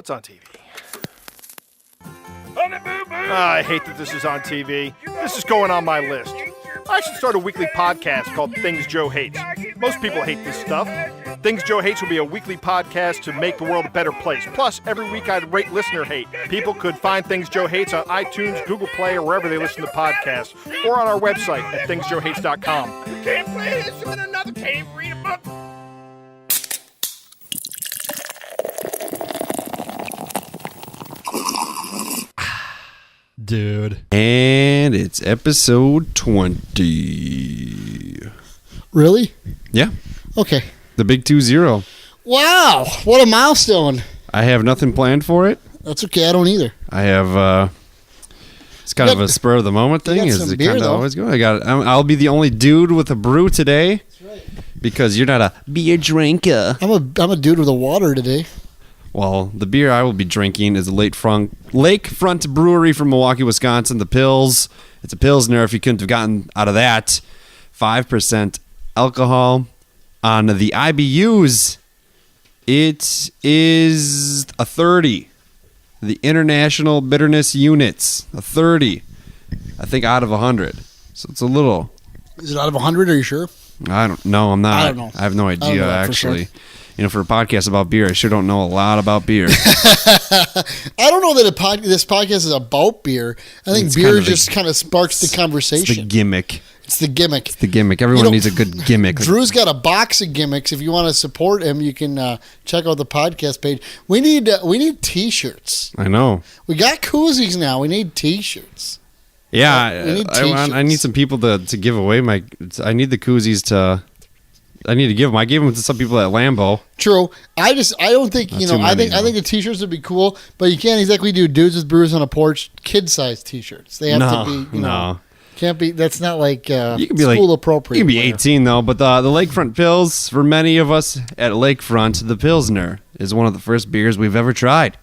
What's on TV? I hate that this is on TV. This is going on my list. I should start a weekly podcast called Things Joe Hates. Most people hate this stuff. Things Joe Hates will be a weekly podcast to make the world a better place. Plus, every week I'd rate listener hate. People could find Things Joe Hates on iTunes, Google Play, or wherever they listen to podcasts, or on our website at thingsjoehates.com. You can't play this with another, can't read a book. Dude. And it's episode 20. Really? Yeah. Okay. The big 2-0. Wow. What a milestone. I have nothing planned for it. That's okay. I don't either. I have, it's kind of a spur of the moment thing. got Is some it beer, kind of though. always go? I'll be the only dude with a brew today. That's right. Because you're not a beer drinker. I'm a dude with a water today. Well, the beer I will be drinking is the Lakefront Brewery from Milwaukee, Wisconsin. The Pils. It's a Pilsner if you couldn't have gotten out of that. 5% alcohol. On the IBUs, it is a 30. The International Bitterness Units, a 30. I think out of 100. So it's a little... Is it out of 100? Are you sure? I don't know. I'm not. I don't know. I have no idea, know, actually. for sure. You know, for a podcast about beer, I sure don't know a lot about beer. I don't know that this podcast is about beer. I think It's beer kind of just kind of sparks the It's conversation. the gimmick. It's the gimmick. It's the gimmick. Everyone needs a good gimmick. Drew's got a box of gimmicks. If you want to support him, you can check out the podcast page. We need T-shirts. I know. We got koozies now. We need T-shirts. Yeah, We need I need some people to give away my. I need the koozies to. I need to give them. I gave them to some people at Lambeau. True. I don't think Not too many, I think the T-shirts would be cool, but you can't exactly do dudes with brews on a porch kid-sized T-shirts. They have to be. No. Can't be. That's not like You can be school appropriate. You can be wear. 18 though, but the Lakefront Pils for many of us at Lakefront, the Pilsner is one of the first beers we've ever tried.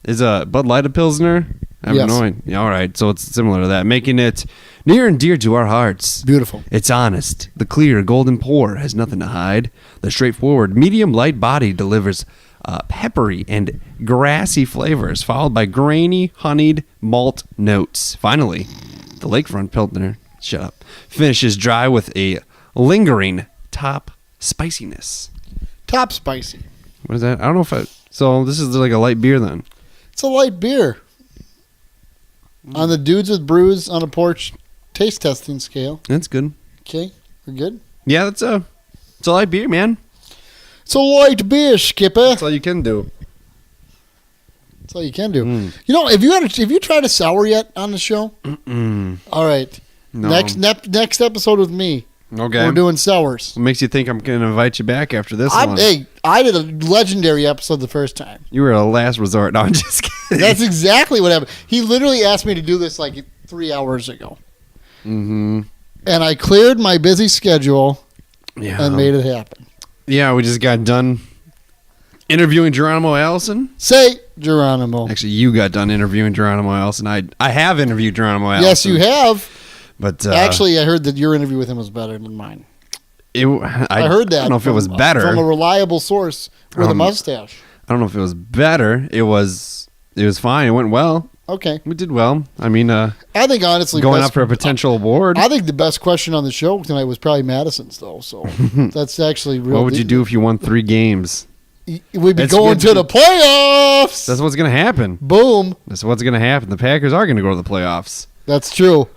Is a Bud Light a Pilsner? I have Yes. no idea. Yeah, all right, so it's similar to that, making it near and dear to our hearts. Beautiful. It's honest. The clear golden pour has nothing to hide. The straightforward medium light body delivers peppery and grassy flavors, followed by grainy honeyed malt notes. Finally, the Lakefront Pilsner, finishes dry with a lingering top spiciness. Top spicy. What is that? I don't know so this is like a light beer then. It's a light beer. On the dudes with brews on a porch taste testing scale. That's good. Okay, we're good. Yeah, it's a light beer, man. It's a light beer, Skipper. That's all you can do. That's all you can do. You know, have you tried a sour yet on the show? All right. No. Next episode with me. Okay. We're doing sours. What makes you think I'm going to invite you back after this one? Hey, I did a legendary epispisode the first time. You were a last resort. No, I'm just kidding. That's exactly what happened. He literally asked me to do this like 3 hours ago. Mm-hmm. And I cleared my busy schedule Yeah. and made it happen. Yeah, we just got done interviewing Geronimo Allison. Say, Geronimo. Actually, you got done interviewing Geronimo Allison. I have interviewed Geronimo Allison. Yes, you have. But Actually, I heard that your interview with him was better than mine. I heard that. I don't know if it was better. From a reliable source with a mustache. I don't know if it was better. It was fine. It went well. Okay. We did well. I mean, I think honestly, going up for a potential award. I think the best question on the show tonight was probably Madison's, though. So that's actually real. What would you do if you won 3 games? We'd be It's going good to to- the playoffs. That's what's going to happen. Boom. That's what's going to happen. The Packers are going to go to the playoffs. That's true.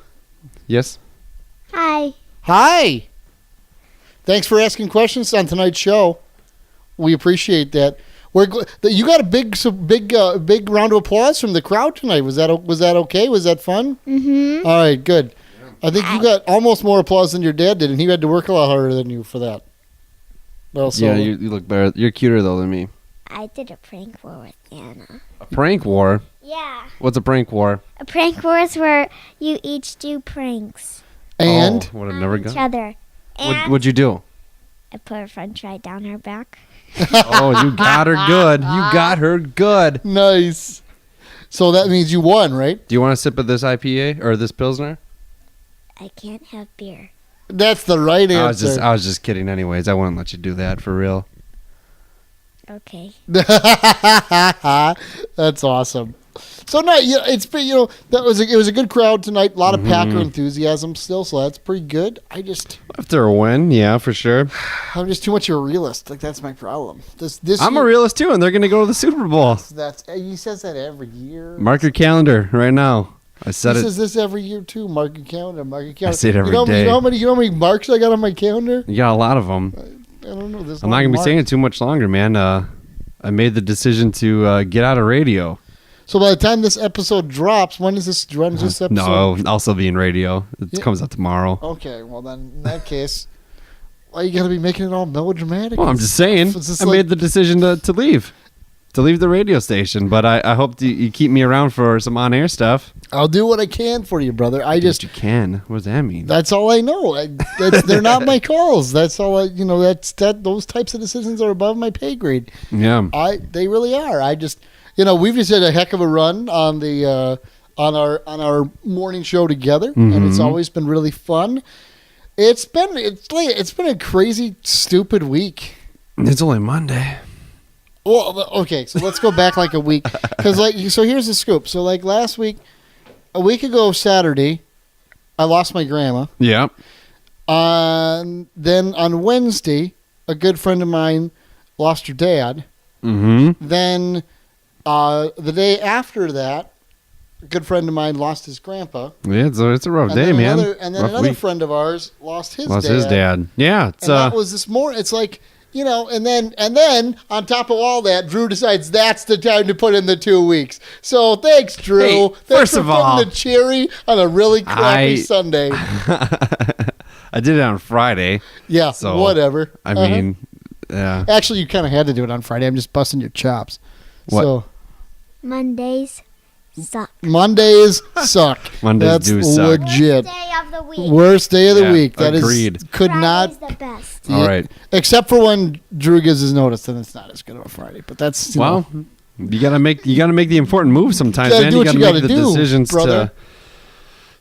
Yes? Hi. Hi. Thanks for asking questions on tonight's show. We appreciate that. You got a big round of applause from the crowd tonight. Was that okay? Was that fun? Mm-hmm. All right, good. I think you got almost more applause than your dad did, and he had to work a lot harder than you for that. Well, so Yeah, you look better. You're cuter, though, than me. I did a prank war with Anna. A prank war? Yeah. What's a prank war? A prank war is where you each do pranks and would have on never each gone. other. And What'd you do? I put a french fry down her back. Oh, you got her good. You got her good. nice. So that means you won, right? Do you want a sip of this IPA or this Pilsner? I can't have beer. That's the right answer. I was just kidding anyways. I wouldn't let you do that for real. Okay. That's awesome. So no, it's been, it was a good crowd tonight. A lot of Packer enthusiasm still, so that's pretty good. After a win, yeah, for sure. I'm just too much of a realist. Like that's my problem. This I'm year, a realist too, and they're going to go to the Super Bowl. He says that every year. Mark your calendar right now. I said He it. says this every year too. Mark your calendar. Mark your calendar. I say it every day. You know how many marks I got on my calendar? You got a lot of them. I don't know. I'm not going to be saying it too much longer, man. I made the decision to get out of radio. So by the time this episode drops, when is this episode? No, I'll still be in radio. It comes out tomorrow. Okay, well then, in that case, why you gotta be making it all melodramatic? Well, I'm just saying. I made the decision to leave. To leave the radio station. But I hope you keep me around for some on-air stuff. I'll do what I can for you, brother. What you can? What does that mean? That's all I know. They're not my calls. That's all I. Those types of decisions are above my pay grade. Yeah. They really are. We've just had a heck of a run on the on our morning show together, and it's always been really fun. It's been a crazy, stupid week. It's only Monday. Well, okay, so let's go back like a week, so here's the scoop. So last week, a week ago Saturday, I lost my grandma. Yeah. Then on Wednesday, a good friend of mine lost her dad. Mm-hmm. Then the day after that, a good friend of mine lost his grandpa. Yeah, it's a rough day, man. Another friend of ours lost his dad. Yeah. And that was this morning. It's like, and then on top of all that, Drew decides that's the time to put in the 2 weeks. So thanks, Drew. Hey, thanks first for of all, putting the cherry on a really crappy Sunday. I did it on Friday. Yeah, so whatever. I mean, yeah. Actually, you kind of had to do it on Friday. I'm just busting your chops. What? So Mondays suck. Mondays suck. Mondays do suck. Legit. Worst day of the week. Worst day of the week. That agreed. is could Friday's not. the best. All right. Except for when Drew gives his notice, then it's not as good of a Friday. But that's you gotta make the important moves sometimes, man. Do what you gotta make the do, decisions brother.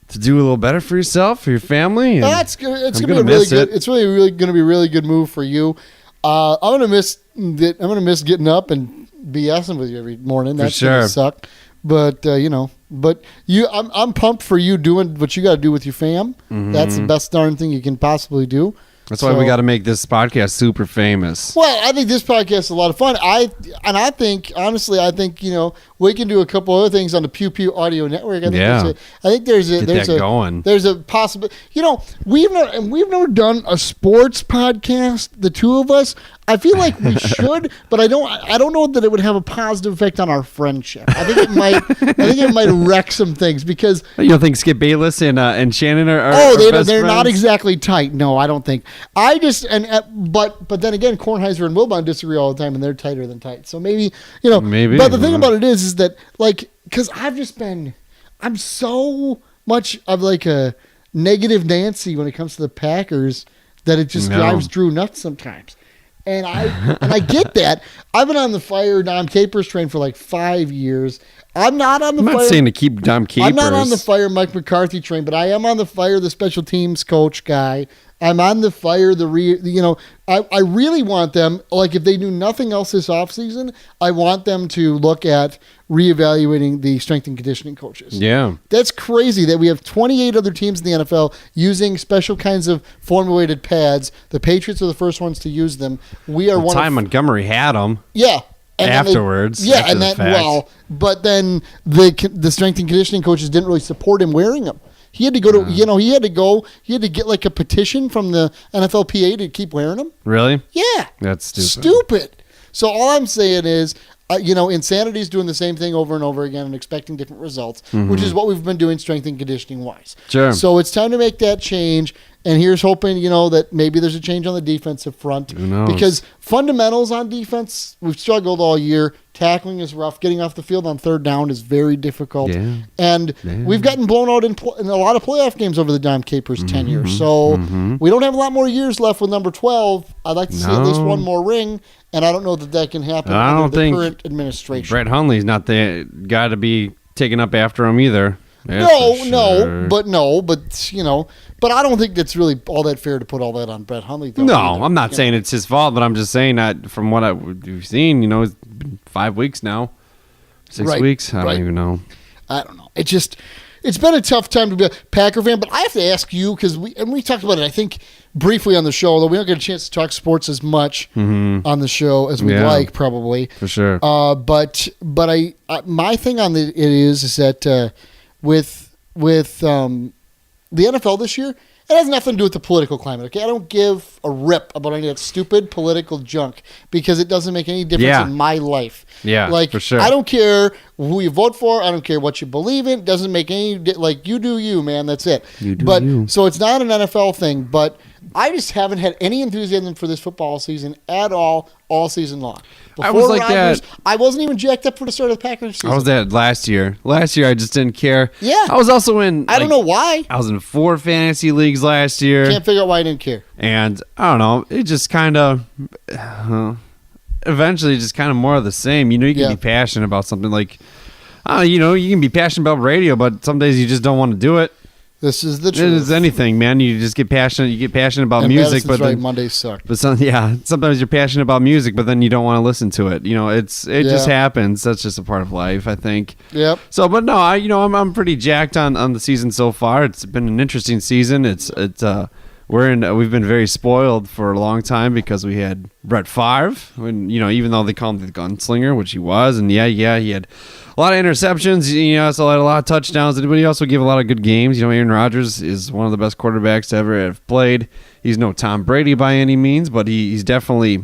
to do a little better for yourself, for your family. That's good. It's I'm gonna be gonna really miss good. it. It's really gonna be a really good move for you. I'm gonna miss getting up and BSing with you every morning. That's gonna suck. But I'm pumped for you doing what you got to do with your fam. Mm-hmm. That's the best darn thing you can possibly do. That's why we got to make this podcast super famous. Well, I think this podcast is a lot of fun. I think we can do a couple other things on the Pew Pew Audio Network. I think there's a possibility. We've never done a sports podcast, the two of us. I feel like we should, but I don't know that it would have a positive effect on our friendship. I think it might wreck some things because you don't think Skip Bayless and Shannon are they're not exactly tight. No, I don't think. But then again, Kornheiser and Wilbon disagree all the time, and they're tighter than tight. So maybe. But the thing about it is that because I'm so much of a negative Nancy when it comes to the Packers that it just drives Drew nuts sometimes. And I get that. I've been on the Fire Dom Capers train for 5 years. I'm not saying to keep Dom Capers. I'm not on the Fire Mike McCarthy train, but I am on the Fire the special teams coach guy. I'm on the Fire I really want them, if they do nothing else this offseason, I want them to look at reevaluating the strength and conditioning coaches. Yeah. That's crazy that we have 28 other teams in the NFL using special kinds of formulated pads. The Patriots are the first ones to use them. We are Montgomery had them. Yeah. And afterwards. But then the strength and conditioning coaches didn't really support him wearing them. He had to go to, he had to get a petition from the NFLPA to keep wearing them. Really? Yeah. That's Stupid. So all I'm saying is, insanity is doing the same thing over and over again and expecting different results, which is what we've been doing strength and conditioning wise. Sure. So it's time to make that change. And here's hoping, that maybe there's a change on the defensive front. Who knows? Because fundamentals on defense, we've struggled all year. Tackling is rough. Getting off the field on third down is very difficult. Yeah. And we've gotten blown out in a lot of playoff games over the Dom Capers tenure. So we don't have a lot more years left with number 12. I'd like to see at least one more ring. And I don't know that can happen under the current administration. Brett Hundley's not the guy to be taken up after him either. but you know, but I don't think that's really all that fair to put all that on Brett Hundley. No, I'm not saying it's his fault, but I'm just saying that from what we've seen, you know, it's been 5 weeks now, 6 weeks. I don't even know. I don't know. It's been a tough time to be a Packer fan, but I have to ask you because we talked about it, I think, briefly on the show, although we don't get a chance to talk sports as much on the show as we'd like, probably. For sure. But my thing on it is that with the NFL this year, it has nothing to do with the political climate. Okay, I don't give a rip about any of that stupid political junk because it doesn't make any difference in my life. Yeah, like for sure. I don't care who you vote for. I don't care what you believe in. It doesn't make any you do you, man. That's it. So it's not an NFL thing. But I just haven't had any enthusiasm for this football season at all season long. Before I was like Rodgers, that. I wasn't even jacked up for the start of the Packers season. I was that last year. Last year, I just didn't care. Yeah. I was also in. I don't know why. I was in 4 fantasy leagues last year. Can't figure out why I didn't care. And I don't know. It just kind of. Eventually, just kind of more of the same. You know, you can be passionate about something like. You know, you can be passionate about radio, but some days you just don't want to do it. This is the truth. It's anything, man. You just get passionate. You get passionate about music, Madison's but right. Mondays suck. But sometimes you're passionate about music, but then you don't want to listen to it. You know, it just happens. That's just a part of life, I think. Yep. So, but no, I'm pretty jacked on the season so far. It's been an interesting season. We've been very spoiled for a long time because we had Brett Favre, when, you know, even though they call him the gunslinger, which he was, and he had a lot of interceptions, you know, so had a lot of touchdowns, but he also gave a lot of good games. You know, Aaron Rodgers is one of the best quarterbacks to ever have played. He's no Tom Brady by any means, but he's definitely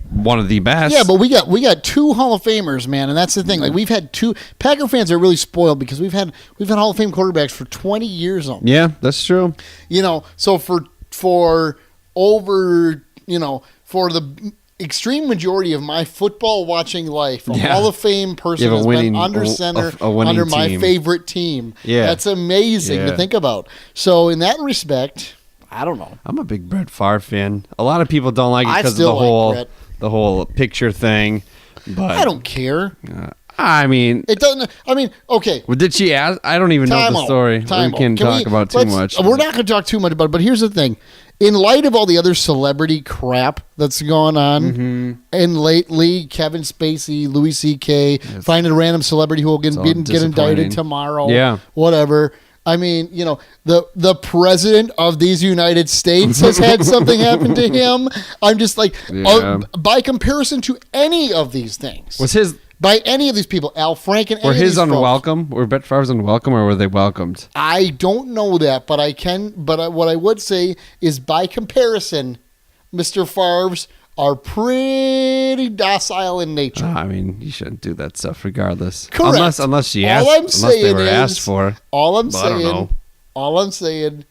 one of the best. Yeah, but we got 2 Hall of Famers, man, and that's the thing. Like, we've had 2 Packer fans are really spoiled because we've had Hall of Fame quarterbacks for 20 years almost. Yeah, that's true. You know, so for over, you know, for the extreme majority of my football watching life, a Hall of Fame person has been under center under my favorite team. Yeah. That's amazing to think about. So in that respect, I don't know. I'm a big Brett Favre fan. A lot of people don't like it because of the whole picture thing. But I don't care. I mean, it doesn't. I mean, okay. Well, did she ask? I don't even know the story. We can't talk about too much. We're not going to talk too much about it. But here's the thing: in light of all the other celebrity crap that's gone on, and lately, Kevin Spacey, Louis C.K., finding a random celebrity who will get indicted tomorrow, whatever. I mean, you know, the president of these United States has had something happen to him. I'm just like, by comparison to any of these things. By any of these people, Al Franken, were his unwelcome? Were Brett Favre's unwelcome, or were they welcomed? I don't know that, but what I would say is, by comparison, Mr. Favre's are pretty docile in nature. I mean, you shouldn't do that stuff, regardless. Correct. Unless they were asked for. All I'm saying,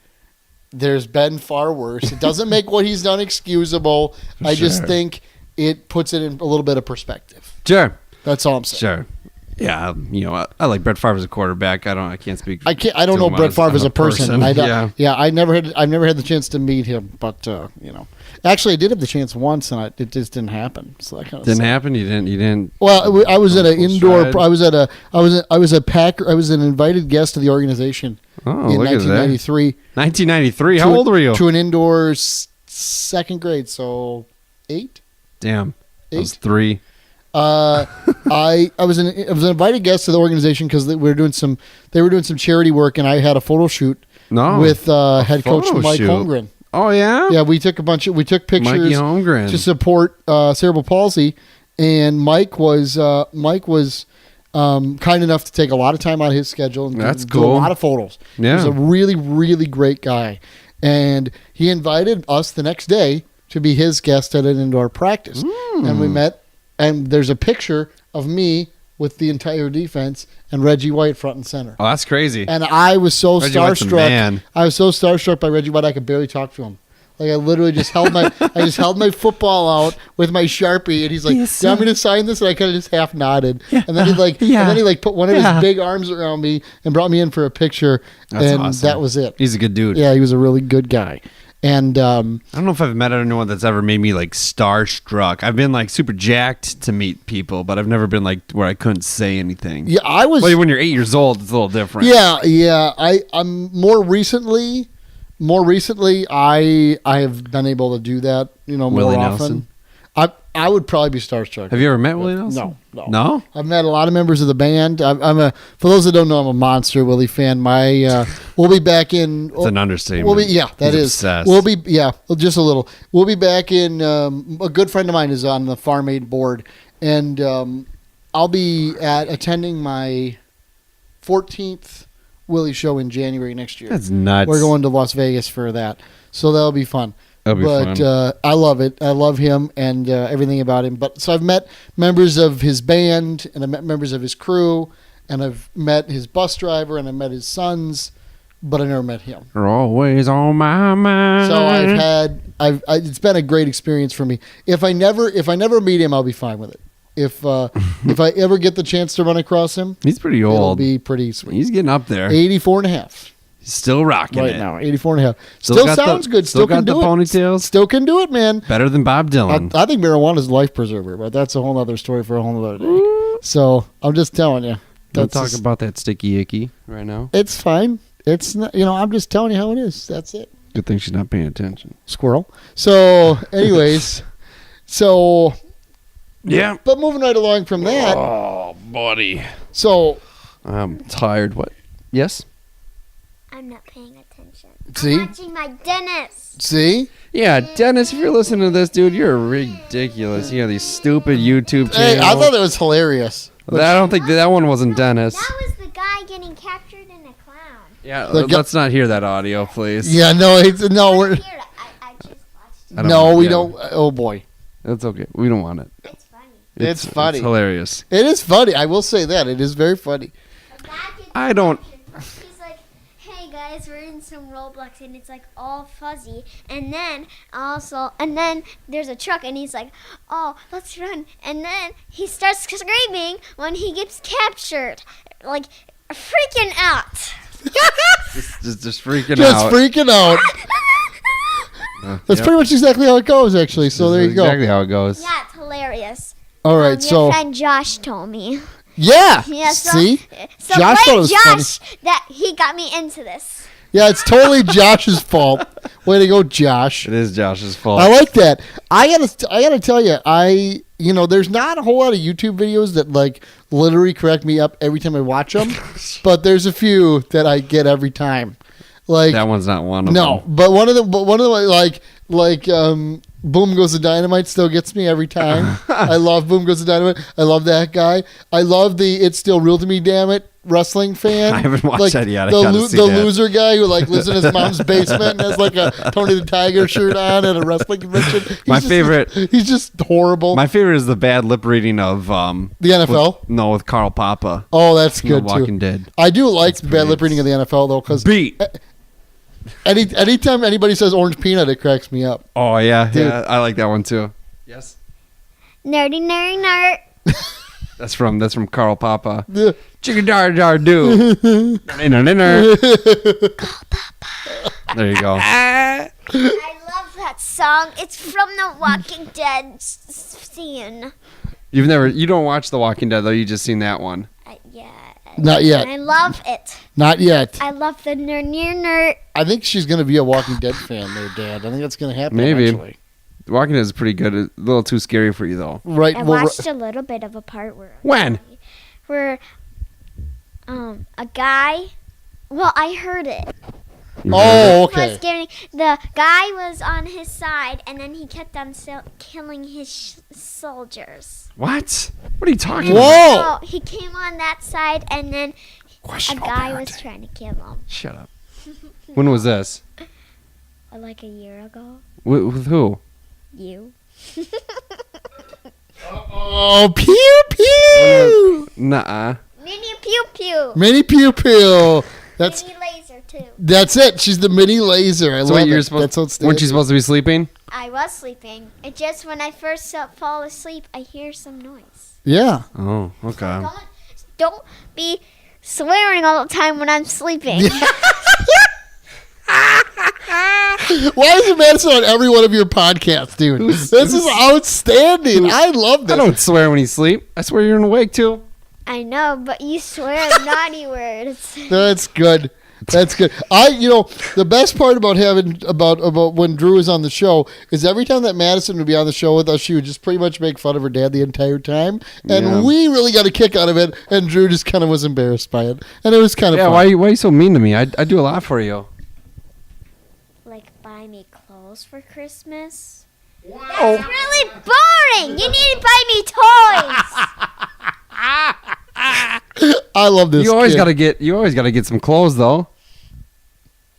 there's been far worse. It doesn't make what he's done excusable. I just think it puts it in a little bit of perspective. Sure. That's all I'm saying. Sure. Yeah, you know, I like Brett Favre as a quarterback. I can't speak. I don't know Brett Favre as a person. I never had the chance to meet him, but you know, actually, I did have the chance once, and it just didn't happen. So that kind of didn't happen. You didn't. Well, I was at an indoor. I was a Packer. I was an invited guest to the organization in 1993. 1993. How old were you? To an indoor second grade, so 8. Damn, 8? I was 3. I was an invited guest to the organization because they were doing some charity work, and I had a photo shoot with head coach Mike Holmgren. Oh yeah, yeah. We took pictures to support cerebral palsy, and Mike was kind enough to take a lot of time out of his schedule and do a lot of photos. Yeah, he's a really, really great guy, and he invited us the next day to be his guest at an indoor practice, and we met. And there's a picture of me with the entire defense and Reggie White front and center. Oh, that's crazy. And I was so starstruck. I was so starstruck by Reggie White I could barely talk to him. Like, I literally just held my football out with my Sharpie, and he's like, "Do you want me to sign this?" And I kind of just half nodded. Yeah. And then he put one of his big arms around me and brought me in for a picture. That's awesome. That was it. He's a good dude. Yeah, he was a really good guy. And I don't know if I've met anyone that's ever made me like starstruck. I've been like super jacked to meet people, but I've never been like where I couldn't say anything. yeah, I was. Well, when you're 8 years old, it's a little different. Yeah. I'm more recently. I have been able to do that. More Willie often. Nelson? I would probably be starstruck. Have you ever met Willie Nelson? No. No? I've met a lot of members of the band. For those that don't know, I'm a monster Willie fan. We'll be back in. It's an understatement. That is. Obsessed. Just a little. We'll be back in. A good friend of mine is on the Farm Aid board, and I'll be attending my 14th Willie show in January next year. That's nuts. We're going to Las Vegas for that, so that'll be fun. That'll be fun. I love it. I love him and everything about him. So I've met members of his band, and I've met members of his crew, and I've met his bus driver, and I met his sons, but I never met him. You're always on my mind. So it's been a great experience for me. If I never meet him, I'll be fine with it. If I ever get the chance to run across him, He's pretty old. it'll be pretty sweet. He's getting up there. 84 and a half. He's still rocking Right it. now, 84 and a half. Still got sounds good. Still got can the do it. ponytails. Still can do it, man. Better than Bob Dylan. I think marijuana is a life preserver, but that's a whole other story for a whole other day. So I'm just telling you. Don't talk about that sticky icky right now. It's fine. It's not. I'm just telling you how it is. That's it. Good thing she's not paying attention. Squirrel. So, anyways, Yeah. But moving right along from that. Oh, buddy. So I'm tired. What? Yes? I'm not paying attention. See? I'm watching my dentist. see. Yeah, Dennis, if you're listening to this, dude, you're ridiculous. You have these stupid YouTube channels. Hey, I thought it was hilarious. I don't think that one wasn't Dennis. That was the guy getting captured in a clown. Yeah, Look, let's not hear that audio, please. Yeah, no, we're Here, I just watched it. I don't no, want- we yeah. don't. Oh boy, That's okay. We don't want it. It's funny. It's funny. It's hilarious. It is funny. I will say that it is very funny. A guy gets I don't- captured. He's like, hey guys, we're in some Roblox and it's like all fuzzy. And then there's a truck and he's like, oh, let's run. And then he starts screaming when he gets captured. Like, freaking out. Just freaking Just out. freaking out. That's Yep. pretty much exactly how it goes, actually. So there you go. Exactly how it goes. Yeah, it's hilarious. All right, Your so friend Josh told me. yeah, Yeah, so, see, So Josh thought it blame was Josh that he got me into this. yeah, it's totally Josh's fault. Way to go, Josh. It is Josh's fault. I like that. I gotta tell you, there's not a whole lot of YouTube videos that like literally crack me up every time I watch them, but there's a few that I get every time. Like that one's not one of no, them. but one of them, like Boom Goes the Dynamite still gets me every time. I love Boom Goes the Dynamite. I love that guy. I love the It's Still Real to Me, Damn It wrestling fan. I haven't watched that yet. I The, gotta see the that. loser guy who like lives in his mom's basement and has like a Tony the Tiger shirt on at a wrestling convention. He's just horrible. My favorite is the bad lip reading of the NFL. with Carl Papa. Oh, that's from The good Walking too. Dead. I do like the bad lip reading of the NFL though, because Beat. anytime anybody says orange peanut, it cracks me up. Oh yeah, Dude. yeah. I like that one too. Yes. Nerdy, nerdy, nerd. That's from Carl Papa. Yeah. Chicken dar dar do. There you go. I love that song. It's from The Walking Dead scene. You don't watch The Walking Dead though. You just seen that one. Yeah. Not yet. I love it. Not yet. I love the nerd. I think she's going to be a Walking Dead fan there, Dad. I think that's going to happen Maybe. eventually. The Walking Dead is pretty good. A little too scary for you though. Right. I well, watched a little bit of a part When? where a guy. Well, I heard it. You heard Oh, Was okay. getting the guy was on his side, and then he kept on killing his soldiers. it? What? What are you talking about? Whoa. So he came on that side, and then a guy was trying to kill him. Shut up. When was this? Like a year ago. With who? You. Oh, pew pew. Nuh-uh. Mini Pew Pew. Mini pew pew. That's Mini laser too. it. She's the mini laser. I So love what you're it. supposed? That's what's Weren't you supposed to be sleeping? I was sleeping. It just when I first fall asleep, I hear some noise. Yeah. Oh, okay. Don't be swearing all the time when I'm sleeping. Why isn't Madison on every one of your podcasts, dude? This is outstanding. I love this. I don't swear when you sleep. I swear you're awake too. I know, but you swear naughty words. That's good. That's good. The best part about about when Drew was on the show is every time that Madison would be on the show with us, she would just pretty much make fun of her dad the entire time, and we really got a kick out of it. And Drew just kind of was embarrassed by it, and it was kind of fun. Why are you so mean to me? I do a lot for you. Like buy me clothes for Christmas. Wow. That's really boring. You need to buy me toys. I love this. You always kid. gotta get some clothes though.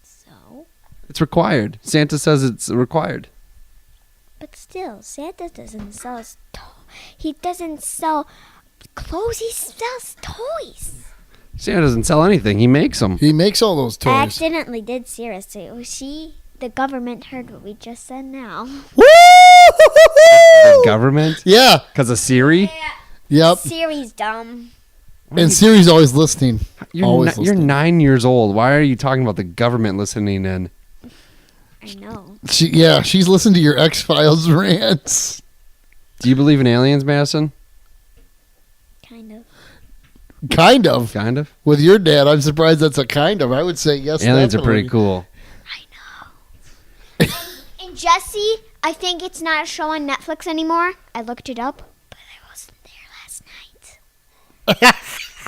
So, It's required. Santa says it's required. but still, Santa doesn't sell us he doesn't sell clothes. He sells toys. Santa doesn't sell anything. He makes them. He makes all those I toys. accidentally did seriously. The government heard what we just said now. Woo! The government? Yeah. Because of Siri? Yep. Siri's dumb. And Siri's always listening. You're 9 years old. Why are you talking about the government listening in? I know. She's listened to your X-Files rants. Do you believe in aliens, Madison? Kind of. Kind of. Kind of. With your dad, I'm surprised that's a kind of. I would say yes. Aliens are definitely. pretty cool. I know. And Jesse, I think it's not a show on Netflix anymore. I looked it up, but I wasn't there last night.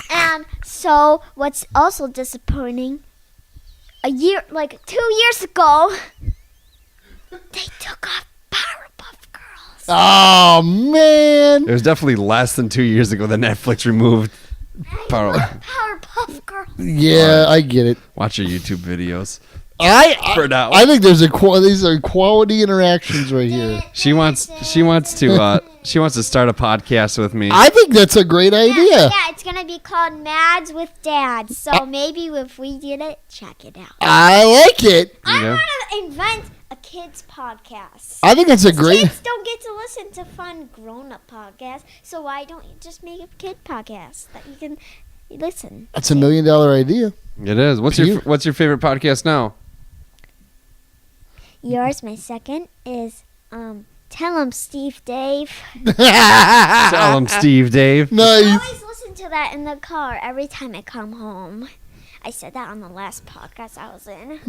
And so, what's also disappointing, 2 years ago, they took off Powerpuff Girls. Oh, man. It was definitely less than 2 years ago that Netflix removed Powerpuff Girls. Yeah, I get it. Watch your YouTube videos. I think these are quality interactions right here. She wants to start a podcast with me. I think that's a great idea. Yeah, it's going to be called Mads with Dad. So maybe if we did it, check it out. I like it. I want to invent a kids podcast. I think that's a great. Kids don't get to listen to fun grown-up podcasts, so why don't you just make a kid podcast that you can listen? That's $1 million idea. It is. What's your favorite podcast now? Yours, my second, is Tell 'em Steve Dave. Tell him, Steve Dave. I Nice. always listen to that in the car every time I come home. I said that on the last podcast I was in.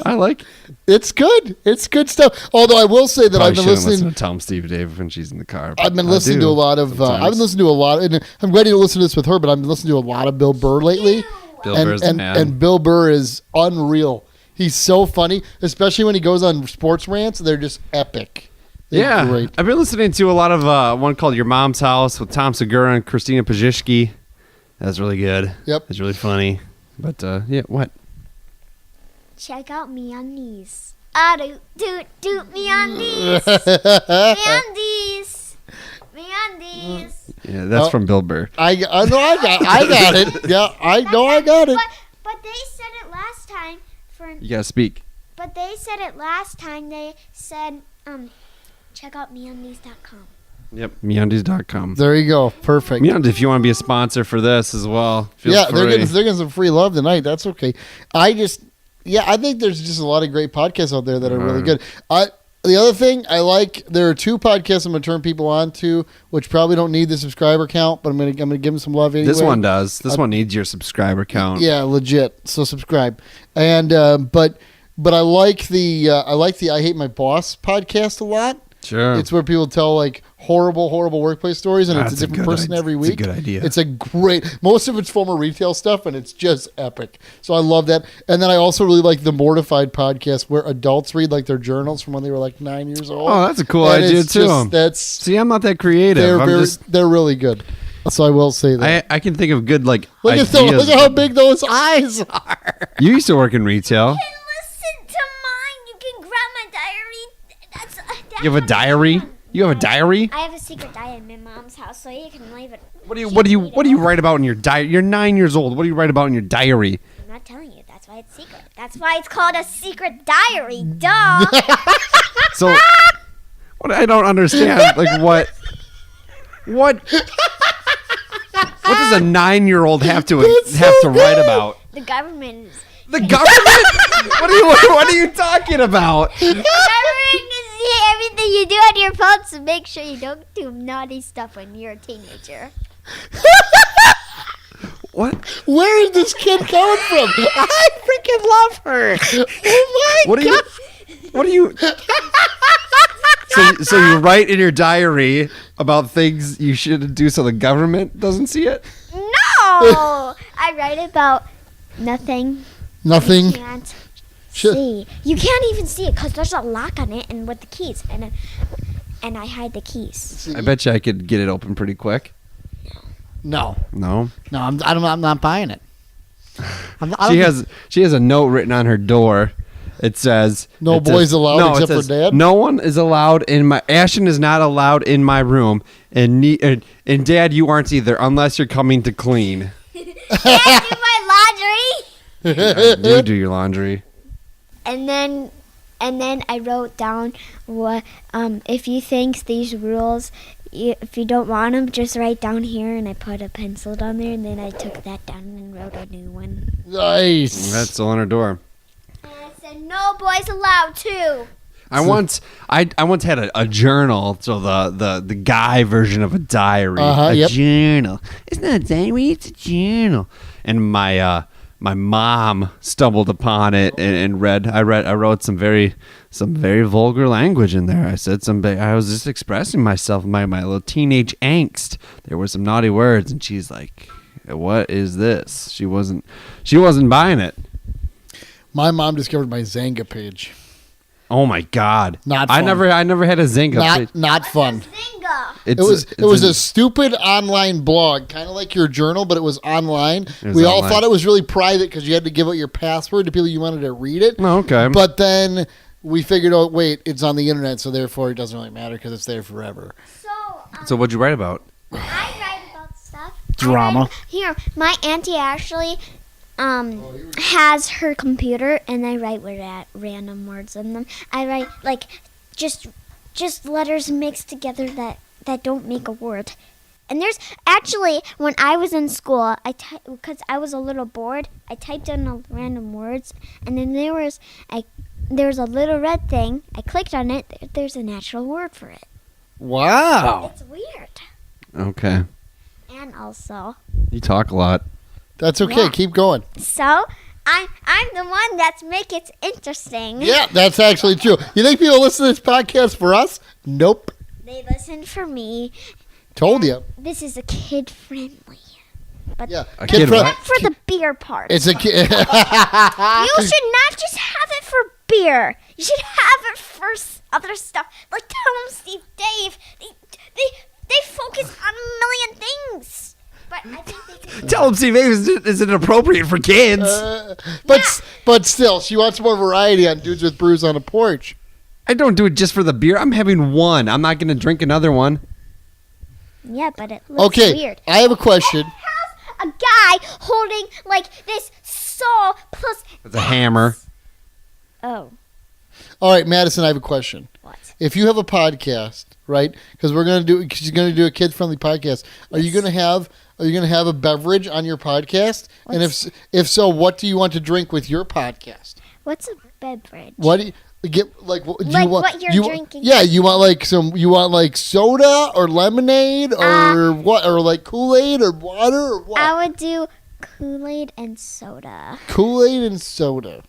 I like it. It's good. It's good stuff. Although I will say that I've been listening. to Tell him, Steve Dave when she's in the car. I've been listening to a lot of. I've been listening to a lot, and I'm ready to listen to this with her. But I've been listening to a lot of Bill Burr lately. Bill Burr's the man. And Bill Burr is unreal. He's so funny, especially when he goes on sports rants. They're just epic. They're great. I've been listening to a lot of one called Your Mom's House with Tom Segura and Christina Pazsitzky. That's really good. Yep. It's really funny. But what? Check out me on these. Do me on these. Me on these. Yeah, that's from Bill Burr. I know I got it. Yeah, I know I got it. But they said it last time. You gotta speak. But they said it last time. They said, check out meundies.com. Yep, MeUndies.com. There you go. Perfect. MeUndies, if you want to be a sponsor for this as well, feel free. they're getting some free love tonight. That's okay. I think there's just a lot of great podcasts out there that are really good. The other thing I like, there are 2 podcasts I'm going to turn people on to, which probably don't need the subscriber count, but I'm going to give them some love anyway. This one does. This one needs your subscriber count. Yeah, legit. So subscribe. And but I like the I Hate My Boss podcast a lot. Sure. It's where people tell like horrible workplace stories, and it's a different person every week. It's a good idea. It's a great. Most of it's former retail stuff, and it's just epic. So I love that. And then I also really like the Mortified podcast, where adults read like their journals from when they were like 9 years old. Oh, that's a cool And idea it's too. just- See, I'm not that creative. They're really good. So I will say that. I can think of good like Look ideas. at how big those eyes are. You used to work in retail. Listen to mine. You can grab my diary. You have a diary? You have a diary? I have a secret diary in my mom's house, so you can leave it. What do you write about in your diary? You're 9 years old. What do you write about in your diary? I'm not telling you. That's why it's secret. That's why it's called a secret diary. Duh. So, what I don't understand, like what does a 9-year-old have to write about? The government The government? What are you talking about? Remembering to see everything you do on your phone, so make sure you don't do naughty stuff when you're a teenager. What? Where is this kid coming from? I freaking love her. Oh my God. What are you? So you write in your diary about things you shouldn't do so the government doesn't see it? No! I write about nothing. Nothing. You can't see. You can't even see it because there's a lock on it and with the keys. And I hide the keys. I bet you I could get it open pretty quick. No. No? No, I'm not buying it. She has a note written on her door. It says No boys allowed except for Dad? No one is allowed in my Ashton is not allowed in my room and Dad you aren't either unless you're coming to clean. Can't do my laundry. You do your laundry. And then I wrote down what if you think these rules, if you don't want them, just write down here. And I put a pencil down there, and then I took that down and wrote a new one. Nice. That's still on her door. And I said, "No boys allowed too." I once had a journal, so the guy version of a diary. Yep. Journal. It's not a diary, it's a journal. And my mom stumbled upon it and read. I wrote some very vulgar language in there. I said I was just expressing myself, my little teenage angst. There were some naughty words, and she's like, "What is this?" She wasn't buying it. My mom discovered my Zanga page. Oh my God! Not I fun. never had a Zynga. page. Not fun. Zinga. It was a stupid online blog, kind of like your journal, but it was online. We all thought it was really private because you had to give out your password to people you wanted to read it. Oh, okay. But then we figured out, wait, it's on the internet, so therefore it doesn't really matter because it's there forever. So what'd you write about? I write about stuff. Drama. Here, my auntie Ashley has her computer, and I write with random words in them. I write like just letters mixed together that don't make a word. And there's actually, when I was in school, because I was a little bored, I typed in random words, and then there was a little red thing. I clicked on it. There's a natural word for it. Wow. It's weird. Okay. And also, You talk a lot. That's okay. Yeah. Keep going. so I'm the one that's make it interesting. Yeah, that's actually true. You think people listen to this podcast for us? Nope. They listen for me. Told you. This is a kid friendly. But Yeah. A kid friend- what? except for the beer part. It's a kid. You should not just have it for beer. You should have it for other stuff. Like Tom, Steve, Dave. They focus on a million things. But I think they do. Tell him Steve isn't appropriate for kids. But still, she wants more variety on Dudes with Brews on a Porch. I don't do it just for the beer. I'm having one. I'm not going to drink another one. Yeah, but it looks Okay, weird. I have a question. It has a guy holding like this saw plus. It's a hammer. Oh, All right, Madison, I have a question. what? If you have a podcast, right? Because she's going to do a kid-friendly podcast. Are you going to have a beverage on your podcast? And if so, what do you want to drink with your podcast? What's a beverage? What do you get? Like, do Like you want? what you're drinking? Yeah, you want like soda or lemonade or what? Or like Kool-Aid or water or what? I would do Kool-Aid and soda. Kool-Aid and soda.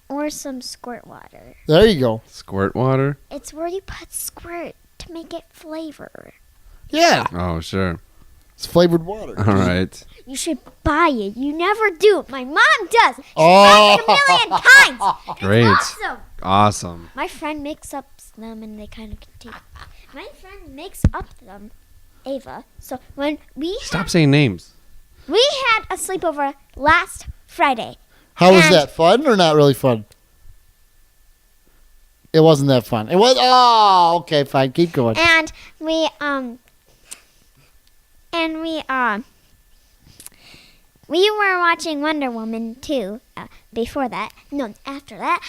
Or some squirt water. There you go. Squirt water? It's where you put squirt to make it flavor. Yeah, Oh, sure. it's flavored water. All right. You should buy it. You never do. My mom does. She Oh. buys it a million times. It's Great. awesome. Awesome. My friend makes up them and they kind of contain. My friend makes up them, Ava. So when Stop saying names. we had a sleepover last Friday. How was And- that? Fun or not really fun? It wasn't that fun. It was. Oh, okay, fine. Keep going. And we were watching Wonder Woman 2 before that. No, after that.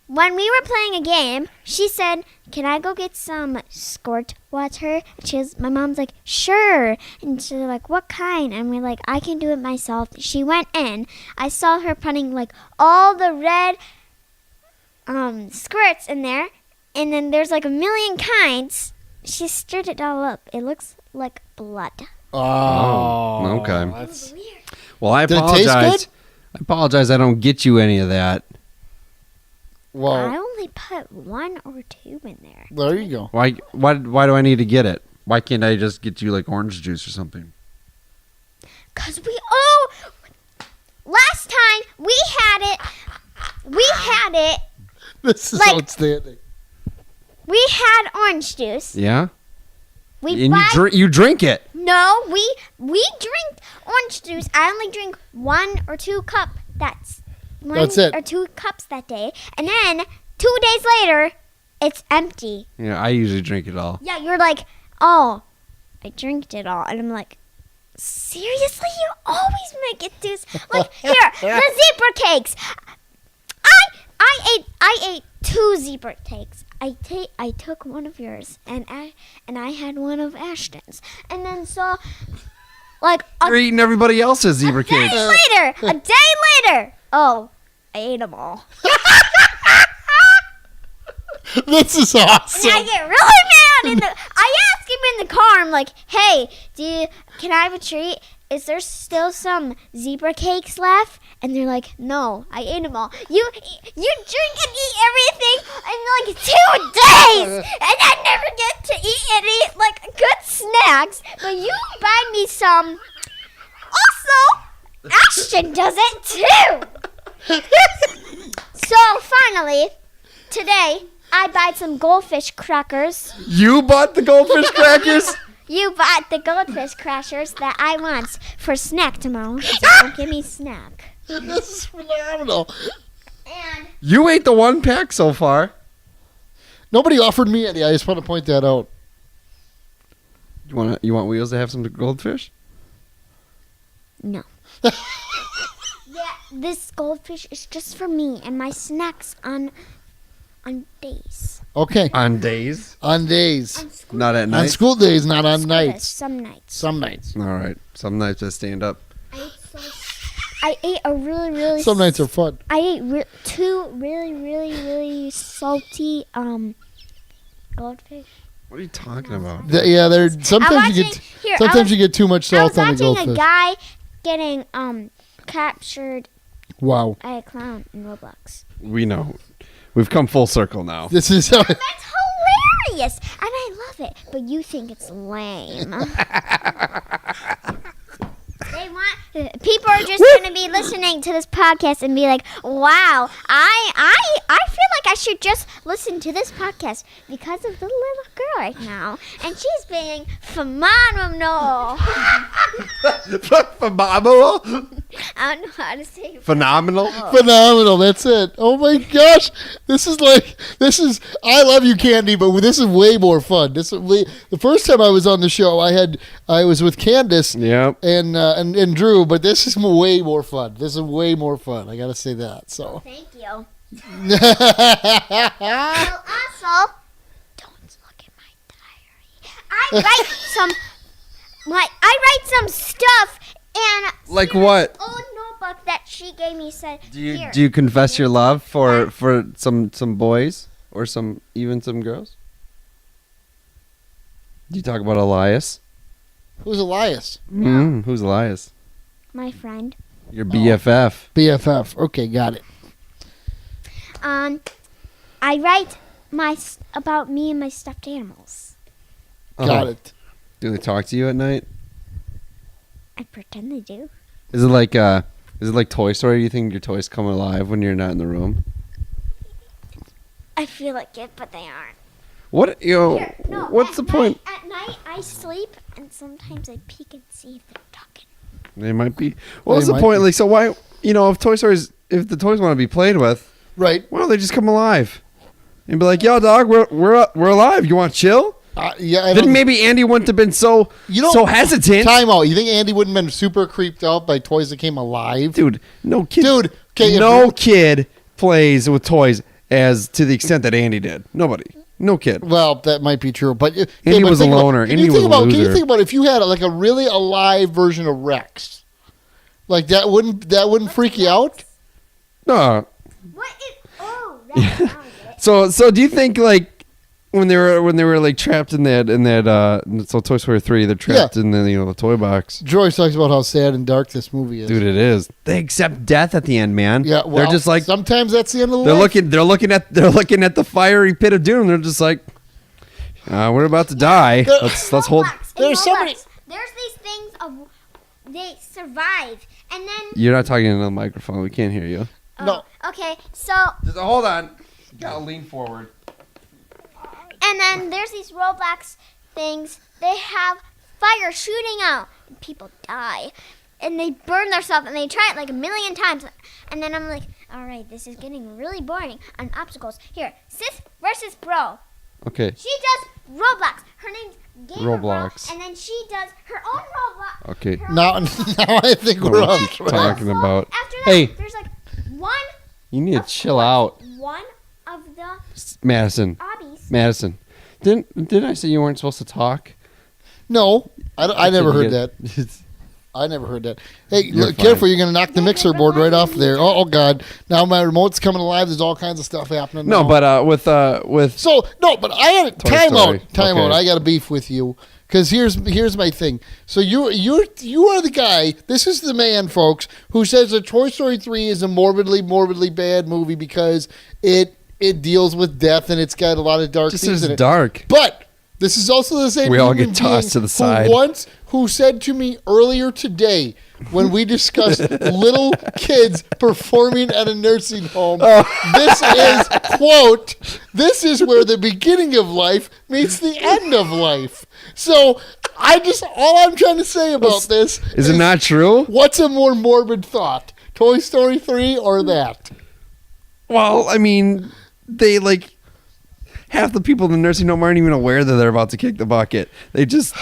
when we were playing a game, she said, "Can I go get some squirt water?" My mom's like, "Sure." And she's like, "What kind?" And we're like, "I can do it myself." She went in. I saw her putting like all the red squirts in there, and then there's like a million kinds. She stirred it all up. It looks like blood. Oh, okay. It was weird. Well, I Did it taste apologize. good? I apologize. I don't get you any of that. I Well, only put 1 or 2 in there. there you go. Why do I need to get it? Why can't I just get you like orange juice or something? Cause last time we had it. This is Like- outstanding. We had orange juice. Yeah. We And you drink it. No, we drink orange juice. I only drink 1 or 2 cup. That's it. or 2 cups that day, and then 2 days later, it's empty. Yeah, I usually drink it all. Yeah, you're like, "Oh, I drank it all," and I'm like, "Seriously, you always make it do." Like here, the zebra cakes. I ate 2 zebra cakes. I took one of yours, and I had one of Ashton's, and then saw like You're eating everybody else's zebra a day cakes. later. Oh, I ate them all. This is awesome. And I get really mad. I ask him in the car. I'm like, "Hey, can I have a treat? Is there still some zebra cakes left?" And they're like, "No, I ate them all." You drink and eat everything in like 2 days, and I never get to eat any like good snacks. But you buy me some. Also, Ashton does it too. So finally, today I buy some goldfish crackers. You bought the goldfish crackers? You bought the goldfish crackers that I want for snack tomorrow. So don't give me snack. This is phenomenal. And You ate the 1 pack so far. Nobody offered me any. I just want to point that out. You want Wheels to have some goldfish? no. Yeah, this goldfish is just for me and my snacks on days. Okay. On days, On days. On school not at On night. school days, not on school days, nights. some nights. Some nights. All right. Some nights I stand up. I ate a really Some nights are fun. I ate 2 really salty goldfish. What are you talking about? Yeah, they're sometimes you get too much I was salt on the watching a goldfish. guy getting captured Wow. by a clown in Roblox. We know. We've come full circle now. This is That's hilarious, and I love it. But you think it's lame. People are just going to be listening to this podcast and be like, "Wow, I feel like I should just listen to this podcast because of the little girl right now, and she's being phenomenal." Phenomenal. I don't know how to say it. Phenomenal. phenomenal. That's it. Oh my gosh. This is I love you, Candy, but this is way more fun. The first time I was on the show, I was with Candace Yep. and Drew, but this is way more fun. This is way more fun. I got to say that. So. Thank you. Well, also, don't look at my diary. I write some stuff and Like what? old notebook that she gave me said. Do you Here. do you confess your love for some boys or even some girls? Do you talk about Elias? Who's Elias? Who's Elias? My friend. Your BFF. BFF. Okay, got it. I write about me and my stuffed animals. Got it. Do they talk to you at night? I pretend they do. Is it like Toy Story? Do you think your toys come alive when you're not in the room? I feel like it, but they aren't. What Here, no, what's the point? At night, I sleep, and sometimes I peek and see if they're talking. They might be. What's They the might point? be. Like, so why? If the toys want to be played with, Right. why don't they just come alive and be like, "Yo, dog, we're alive. You want to chill?" Yeah. I Then don't- maybe Andy wouldn't have been so hesitant. Time out. You think Andy wouldn't have been super creeped out by toys that came alive? Dude, no kid. Dude, okay, no kid plays with toys as to the extent that Andy did. Nobody. No kid. Well, that might be true, but Andy was a loner. Can Andy you was think a about? Can you loser. think about if you had like a really alive version of Rex? Like that wouldn't freak you out? No. What is? Oh, that's now I get it. So do you think like when they were like trapped in that so Toy Story 3, they're trapped in the toy box. Joyce talks about how sad and dark this movie is. Dude, it is. They accept death at the end, man. Yeah, well, they're just like sometimes that's the end of the they're life. looking at the fiery pit of doom. They're just like, we're about to die. Let's hold. Roblox, in There's so many- Roblox, there's these things of they survive, and then You're not talking into the microphone. We can't hear you. No. Okay, so Just hold on. Gotta lean forward. and then there's these Roblox things. They have fire shooting out, and people die, and they burn themselves, and they try it like a million times, and then I'm like, all right, this is getting really boring on obstacles. Here, sis versus bro. Okay. She does Roblox. Her name's Gamer Roblox. Bro, and then she does her own Roblox. Okay. her own Now, Roblox. now I think we're what on you're track. talking about. After that, Hey. there's like one. You need to of chill course, out, One of the Madison. hobbies. Madison. Didn't I say you weren't supposed to talk? No, I never heard that. that. I never heard that. Hey, You're look, fine. careful! You're gonna knock the mixer board right off there. Oh God! Now my remote's coming alive. There's all kinds of stuff happening. No, now. but with So no, but I got Toy time Story. out. Time Okay. out. I got a beef with you because here's my thing. So you are the guy. This is the man, folks, who says that Toy Story 3 is a morbidly bad movie because it deals with death and it's got a lot of dark just things as in it. dark. But this is also the same. We all human get tossed being to the side. Who said to me earlier today when we discussed little kids performing at a nursing home, this is quote. This is where the beginning of life meets the end of life. So all I'm trying to say about this Is it not true? What's a more morbid thought, Toy Story 3 or that? Well, I mean, they like half the people in the nursing home aren't even aware that they're about to kick the bucket. They just.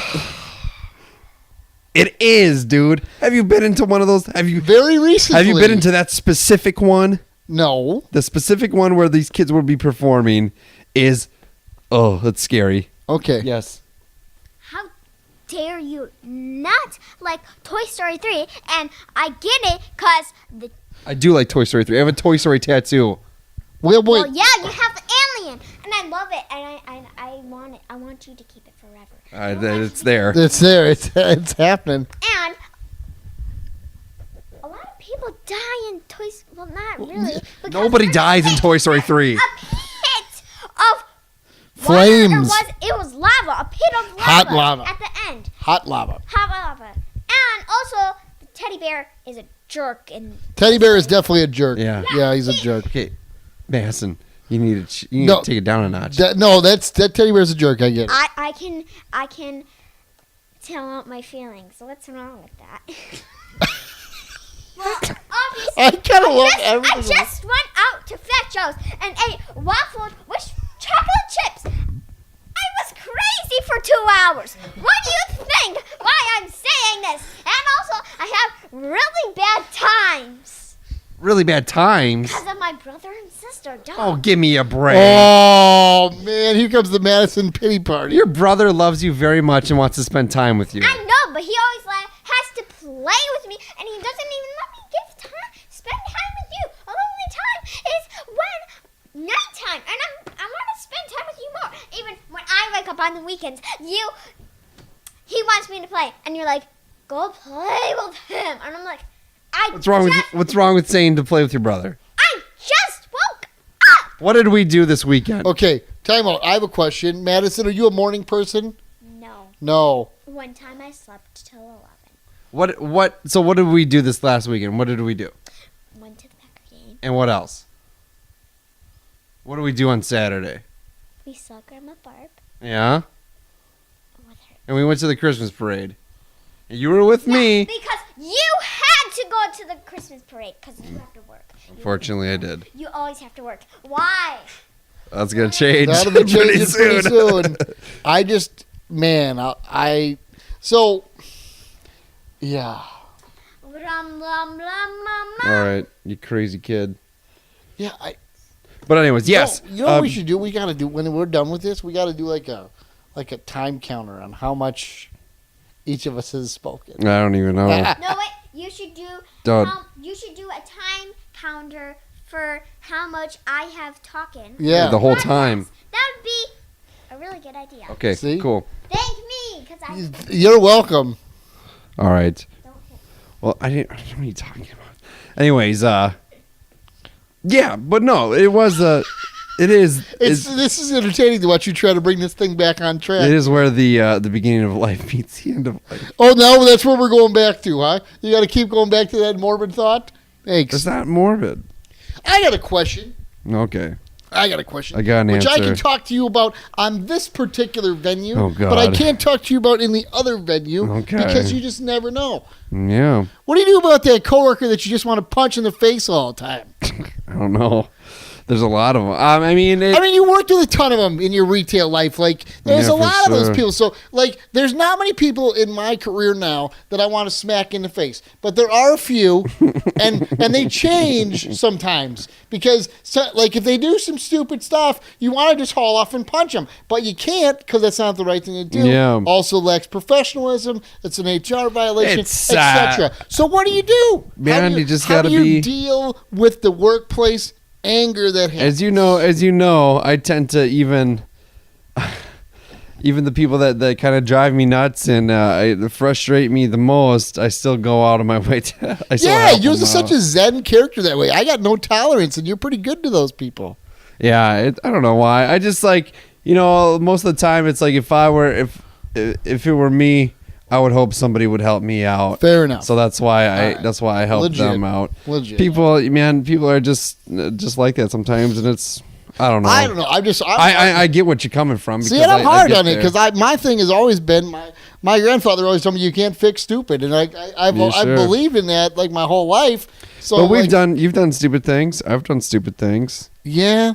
It is, dude. Have you been into one of those? Very recently. Have you been into that specific one? No. The specific one where these kids will be performing is, that's scary. Okay. Yes. How dare you not like Toy Story 3? And I get it because the I do like Toy Story 3. I have a Toy Story tattoo. Wait. well, yeah, you have the alien, and I love it, and I want it. I want you to keep it forever. It's there. It's there. It's happening. And a lot of people die in Toys. Well, not really. because Nobody there's dies in a Toy Story 3. A pit of Flames. Water. It was lava. A pit of lava. Hot lava. At the end. Hot lava. Hot lava. And also, the teddy bear is a jerk. And Teddy bear is definitely a jerk. Yeah. Yeah, he's a jerk. Okay, Madison, you need to No. take it down a notch. That teddy bear is a jerk. I get it. I can tell out my feelings. So what's wrong with that? Well, obviously, I kind of love everything. I just went out to Fat Joe's and ate waffles with chocolate chips. I was crazy for 2 hours. What do you think? Why I'm saying this? And also, I have really bad times Really bad times. because of my brother and sister. Duh. Oh, give me a break. Oh man, here comes the Madison pity party. Your brother loves you very much and wants to spend time with you. I know, but he always has to play with me, and he doesn't even let me spend time with you. The only time is when nighttime, and I want to spend time with you more. Even when I wake up on the weekends, he wants me to play, and you're like, go play with him, and I'm like, What's wrong with saying to play with your brother? I just woke up. What did we do this weekend? Okay, time out. I have a question. Madison, are you a morning person? No, No. one time I slept till 11. So what did we do this last weekend? What did we do? Went to the Packer game. And what else? What did we do on Saturday? We saw Grandma Barb Yeah? with her. And we went to the Christmas parade. And you were with me. Because you had to go to the Christmas parade because you have to work. Unfortunately, I did. You always have to work. Why? That's going to change That'll be pretty changing pretty soon. I just, man, so, yeah. Rum, lum, lum, lum, lum. All right, you crazy kid. Yeah, But anyways, yes. You know what we should do? We got to do when we're done with this. We got to do like a time counter on how much each of us has spoken. I don't even know. No, wait. You should do. Don't. You should do a time counter for how much I have talking. Yeah. The whole time. That would be a really good idea. Okay, See? cool. Thank me, because I You're welcome. All right. don't. Well, I don't know what are you talking about. Anyways, yeah, but no, it was it is This is entertaining to watch you try to bring this thing back on track. it is where the beginning of life meets the end of life. Oh, no, that's where we're going back to, huh? You got to keep going back to that morbid thought? Thanks. It's not morbid. I got a question. Okay. I got a question. I got an which I answer. can talk to you about on this particular venue. Oh, God. But I can't talk to you about in the other venue Okay. because you just never know. Yeah. What do you do about that coworker that you just want to punch in the face all the time? I don't know. There's a lot of them. I mean, You worked with a ton of them in your retail life. Like, there's Yeah, a for lot of those sure. people. So, like, there's not many people in my career now that I want to smack in the face. But there are a few, and they change sometimes. Because, like, if they do some stupid stuff, you want to just haul off and punch them. But you can't because that's not the right thing to do. Yeah. Also lacks professionalism. It's an HR violation, It's, etc. So what do you do? Man, How do you just how gotta do you be- deal with the workplace anger that happens? as you know, I tend to even the people that kind of drive me nuts and frustrate me the most, I still go out of my way to. Yeah, you're such a zen character that way. I got no tolerance, and you're pretty good to those people. Yeah, I don't know why. I just like, most of the time it's like if it were me, I would hope somebody would help me out. Fair enough. So that's why All right. I help Legit. them out. Legit. People are just like that sometimes, and it's I don't know. I don't know. I get what you're coming from. See, because and I'm I hard get on it there. because my thing has always been my grandfather always told me you can't fix stupid, and I've Yeah, sure. believed in that like my whole life. So, But you've done stupid things. I've done stupid things. yeah.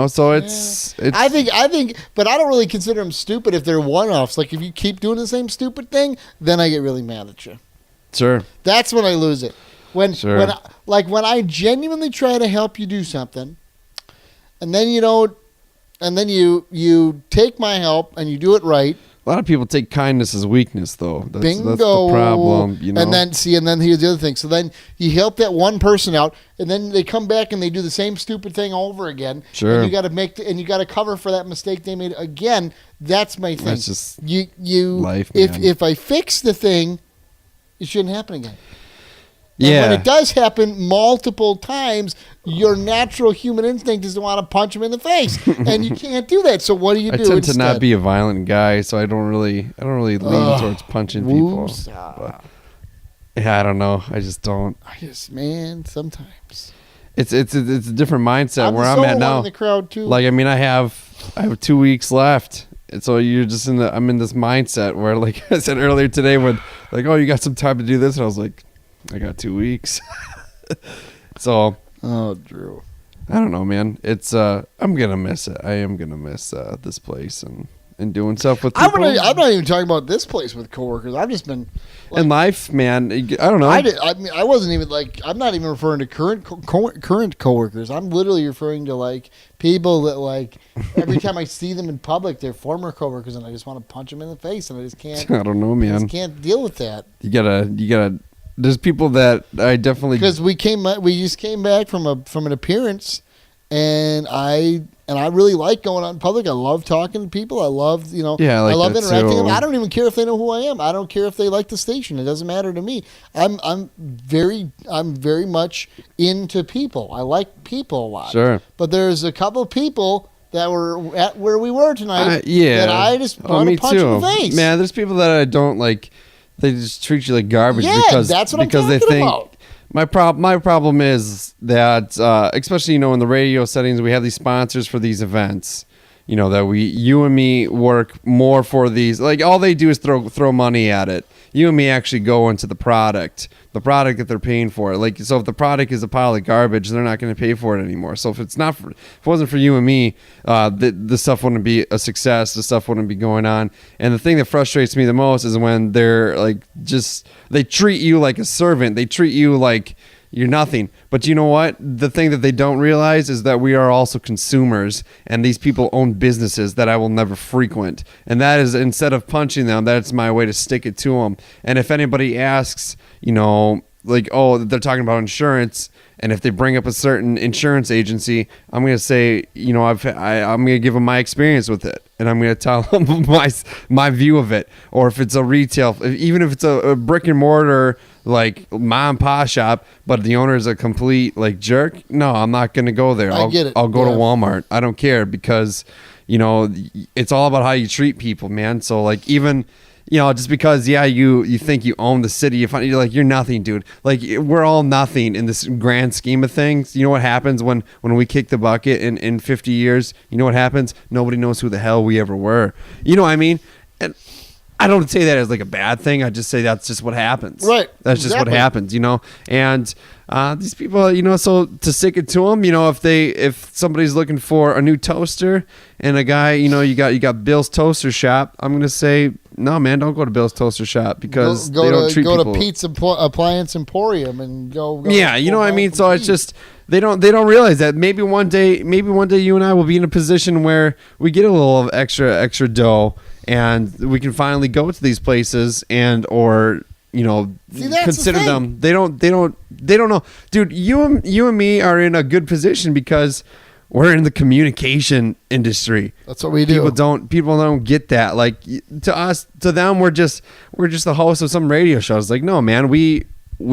So it's I think, but I don't really consider them stupid if they're one-offs. Like if you keep doing the same stupid thing, then I get really mad at you. sure. That's when I lose it. When I genuinely try to help you do something, and then you take my help and you do it right. A lot of people take kindness as weakness, though. Bingo. That's the problem. And then here's the other thing. So then you help that one person out, and then they come back and they do the same stupid thing over again. Sure. And you got to you got to cover for that mistake they made again. That's my thing. That's just you. life, If man. if I fix the thing, it shouldn't happen again. And Yeah. when it does happen multiple times, your natural human instinct is to want to punch him in the face, and you can't do that. So what do you I do tend instead? to not be a violent guy, so I don't really lean towards punching people. Woosah. But, yeah, I don't know. I just don't. Man, sometimes. It's a different mindset where the I'm solo at one now. in the crowd too. Like I mean, I have 2 weeks left. And so you're just I'm in this mindset where, like I said earlier today, when like, oh, you got some time to do this, and I was like, I got 2 weeks. So oh, Drew. I don't know, man. It's I'm gonna miss it. I am gonna miss this place and doing stuff with people. I'm not even talking about this place with coworkers. I've just been in life, man. I don't know. I wasn't even like. I'm not even referring to current coworkers. I'm literally referring to like people that like every time I see them in public, they're former coworkers, and I just want to punch them in the face, and I just can't. I don't know, I man. just can't deal with that. You gotta. There's people that I definitely Because we just came back from an appearance, and I really like going out in public. I love talking to people. I love Yeah, I like I love that interacting with too. them. I don't even care if they know who I am. I don't care if they like the station. It doesn't matter to me. I'm very much into people. I like people a lot. Sure. But there's a couple of people that were at where we were tonight. Yeah. That I just want me to punch too. in the face. Man, there's people that I don't like. They just treat you like garbage Yeah, because that's what I'm because they talking think. about. My problem is that especially in the radio settings, we have these sponsors for these events. That you and me work more for these. Like all they do is throw money at it. You and me actually go into the product that they're paying for. Like so, if the product is a pile of garbage, they're not going to pay for it anymore. So if it wasn't for you and me, the stuff wouldn't be a success. The stuff wouldn't be going on. And the thing that frustrates me the most is when they're like they treat you like a servant. They treat you like You're nothing. But you know what? The thing that they don't realize is that we are also consumers, and these people own businesses that I will never frequent. And that is, instead of punching them, that's my way to stick it to them. And if anybody asks, like, oh, they're talking about insurance, and if they bring up a certain insurance agency, I'm going to say, I'm going to give them my experience with it, and I'm going to tell them my view of it. Or if it's a retail, even if it's a brick and mortar, like mom and pop shop, but the owner is a complete like jerk, no, I'm not going to go there. I get it. I'll go to Yeah. Walmart. I don't care, because it's all about how you treat people, man. So like, even just because you think you own the city, you're like, you're nothing, dude. Like, we're all nothing in this grand scheme of things. You know what happens when we kick the bucket in 50 years? You know what happens? Nobody knows who the hell we ever were. You know what I mean? And I don't say that as like a bad thing. I just say that's just what happens. Right. That's just what happens, And these people, so to stick it to them, if somebody's looking for a new toaster and a guy, you got Bill's Toaster Shop, I'm gonna say, no, man, don't go to Bill's Toaster Shop, because they don't treat people. Go to Pete's Appliance Emporium and go. Yeah, you know what I mean. So it's just they don't realize that maybe one day you and I will be in a position where we get a little of extra dough, and we can finally go to these places or consider them. They don't know, dude. You and me are in a good position because we're in the communication industry. That's what we do. People don't get that. Like, to them, we're just the host of some radio show. It's like, no, man, we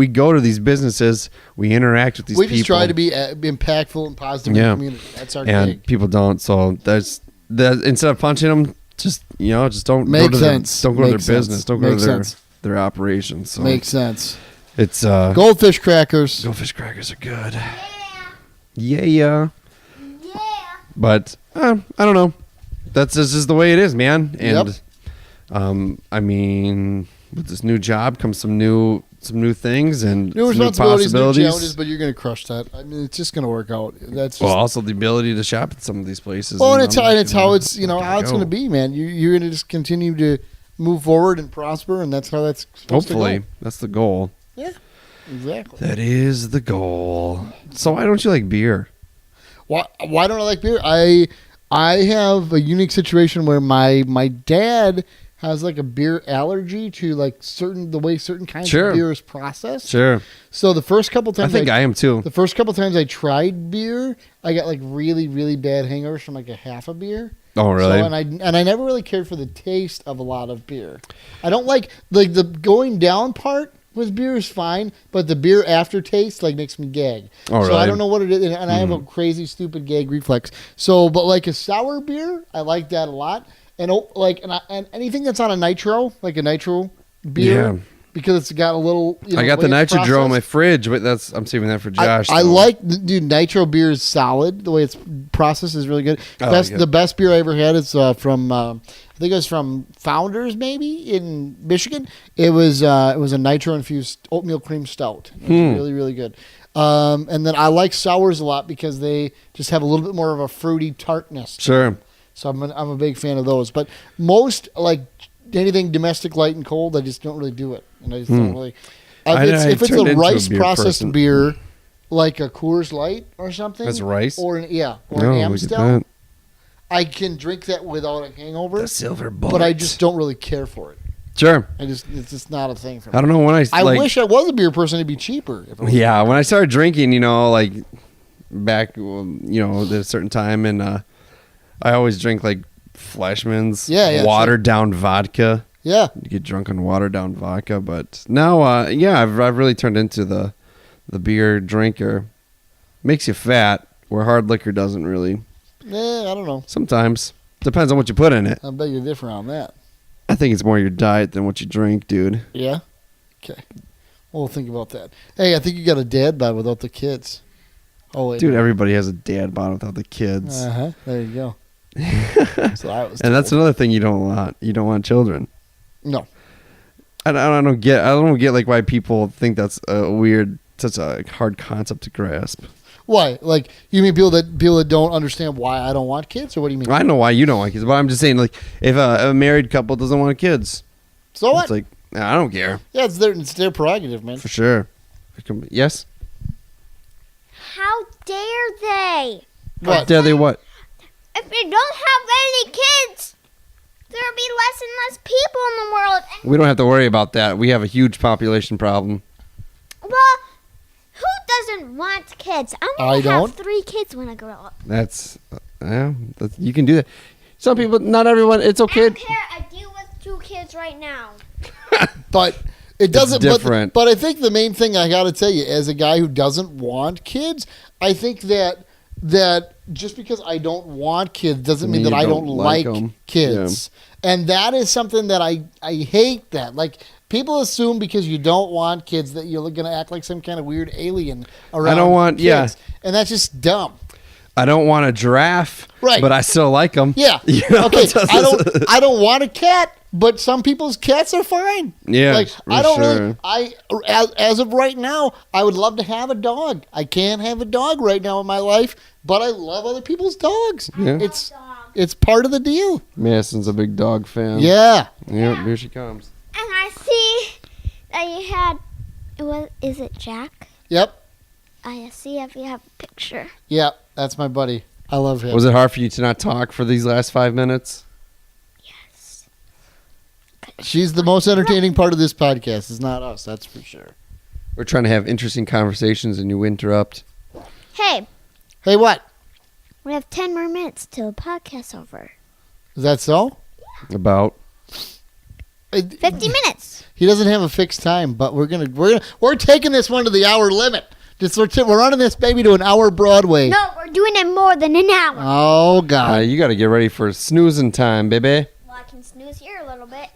go to these businesses, we interact with these people. We just try to be impactful and positive in the community. That's our and gig. people don't. So instead of punching them, just don't go to their business. Don't go to their operations. So Makes sense. It's Goldfish crackers. Goldfish crackers are good. Yeah. But I don't know. That's just the way it is, man. And I mean, with this new job comes some new things and New some responsibilities, new possibilities. challenges, but you're going to crush that. I mean, it's just going to work out. That's just, Also the ability to shop at some of these places. well, and it's I'm how not it's gonna- how it's I'm not how it's going to be, man. You're going to just continue to move forward and prosper, and that's how that's supposed Hopefully, to go. that's the goal. Yeah, exactly. That is the goal. So why don't you like beer? Why don't I like beer? I have a unique situation where my dad has like a beer allergy to like the way certain kinds of beer is processed. Sure. So the first couple I times think I am too. the first couple times I tried beer, I got like really, really bad hangovers from like a half a beer. Oh, really? So, and I never really cared for the taste of a lot of beer. I don't like the going down part with beer is fine, but the beer aftertaste like makes me gag. Oh, So really? I don't know what it is, and I have a crazy stupid gag reflex. So, but like a sour beer, I like that a lot. And and anything that's on a nitro, like a nitro beer, Yeah. because it's got a little. I got the way it's nitro in my processed. fridge, but I'm saving that for Josh. I so. like, dude, nitro beer is solid. The way it's processed is really good. I like it. The best beer I ever had is from, I think it was from Founders, maybe in Michigan. It was a nitro infused oatmeal cream stout. It was really, really good. And then I like sours a lot because they just have a little bit more of a fruity tartness. Sure. So I'm a big fan of those. But most, like anything domestic light and cold, I just don't really do it. And I just don't really. If it's turned a into a rice beer processed person. beer, like a Coors Light or something. That's rice? Or an No, an look at Amstel. that. I can drink that without a hangover. The silver bullet. But I just don't really care for it. Sure. It's just not a thing for me. I don't know when I wish I was a beer person. It'd be cheaper. If it was Yeah, when I started drinking, like back, at a certain time, and I always drink like Fleshman's watered down vodka. Yeah. You get drunk on watered down vodka, but now, I've really turned into the beer drinker. Makes you fat, where hard liquor doesn't really. I don't know. Sometimes depends on what you put in it. I bet you're different on that. I think it's more your diet than what you drink, dude. Yeah. Okay. We'll think about that. Hey, I think you got a dad bod without the kids. Oh wait, Dude, everybody has a dad bod without the kids. There you go. That's what I was And that's told. another thing you don't want. You don't want children. No. I don't get like why people think that's such a hard concept to grasp. Why? Like you mean people that don't understand why I don't want kids, or what do you mean? I know why you don't want kids, but I'm just saying, like, if a married couple doesn't want kids, So what? it's like, I don't care Yeah, it's their prerogative, man. for sure. Yes. how dare they? What? Dare they what? If we don't have any kids, there'll be less and less people in the world. And, We don't have to worry about that. We have a huge population problem. well, who doesn't want kids? I I want to don't. have 3 kids when I grow up. That's you can do that. Some people, not everyone. It's I okay. don't care. I deal with 2 kids right now. But it doesn't. different. But I think the main thing I got to tell you, as a guy who doesn't want kids, I think that just because I don't want kids doesn't mean You that I don't don't like like 'em. kids. And that is something that I hate. That like people assume because you don't want kids that you're going to act like some kind of weird alien around. I don't want- kids. yeah. And that's just dumb. I don't want a giraffe, Right. but I still like them. Yeah. Okay. I don't want a cat, but some people's cats are fine. Yeah, Like for I don't sure. really. As of right now, I would love to have a dog. I can't have a dog right now in my life, but I love other people's dogs. Yeah. It's part of the deal. Madison's a big dog fan. Yeah. Yep, here she comes. And I see that you had, is it Jack? Yep. I see if you have a picture. Yeah. That's my buddy. I love him. Was it hard for you to not talk for these last 5 minutes? Yes. She's the most entertaining part of this podcast. It's not us. That's for sure. We're trying to have interesting conversations and you interrupt. Hey, Hey, what? we have 10 more minutes till the podcast's over. Is that so? About 50 minutes. He doesn't have a fixed time, but we're taking this one to the hour limit. We're running this baby to an hour Broadway. No, we're doing it more than an hour. Oh God! you got to get ready for snoozing time, baby. Well, I can snooze here a little bit.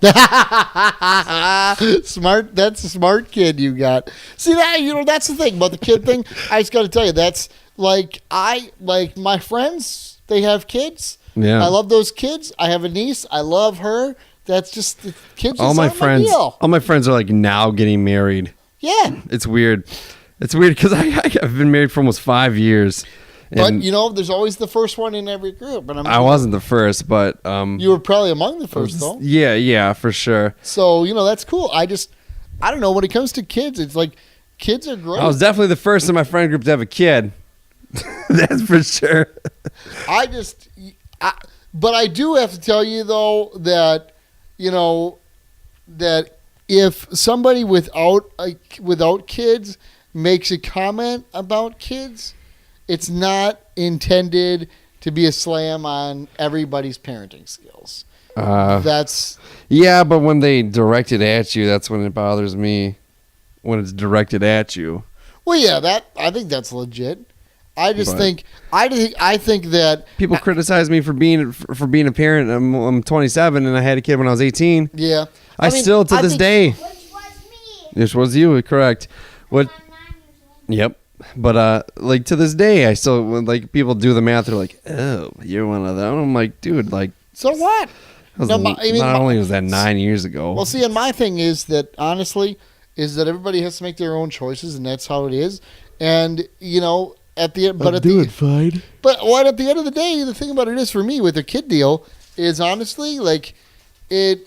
Smart. That's a smart kid you got. See that? That's the thing about the kid thing. I just got to tell you, that's like my friends. They have kids. Yeah. I love those kids. I have a niece. I love her. That's just the kids. All just my aren't friends, deal. all my friends are like now getting married. Yeah. It's weird. It's weird because I've been married for almost 5 years. But and there's always the first one in every group, and I wasn't the first, but You were probably among the first, though. yeah, for sure. So that's cool. I don't know. When it comes to kids, it's like kids are great. I was definitely the first in my friend group to have a kid. That's for sure. But I do have to tell you though that that if somebody without kids makes a comment about kids, it's not intended to be a slam on everybody's parenting skills. That's Yeah, but when they direct it at you, that's when it bothers me. When it's directed at you. well, yeah. I think that's legit. I But- think that People criticize me for being a parent. I'm 27 and I had a kid when I was 18. yeah. I mean, still to I this think- day. Which was me. This was you, correct? What? I'm 9 years old. Yep. But like to this day, I still when like people do the math, they're like, "Oh, you're one of them." I'm like, dude, like, So what? that was No, not only was that 9 years ago. Well, see, and my thing is that honestly, is that everybody has to make their own choices, and that's how it is. And at the end, but at the fine. but what at the end of the day, the thing about it is for me with the kid deal is honestly like it.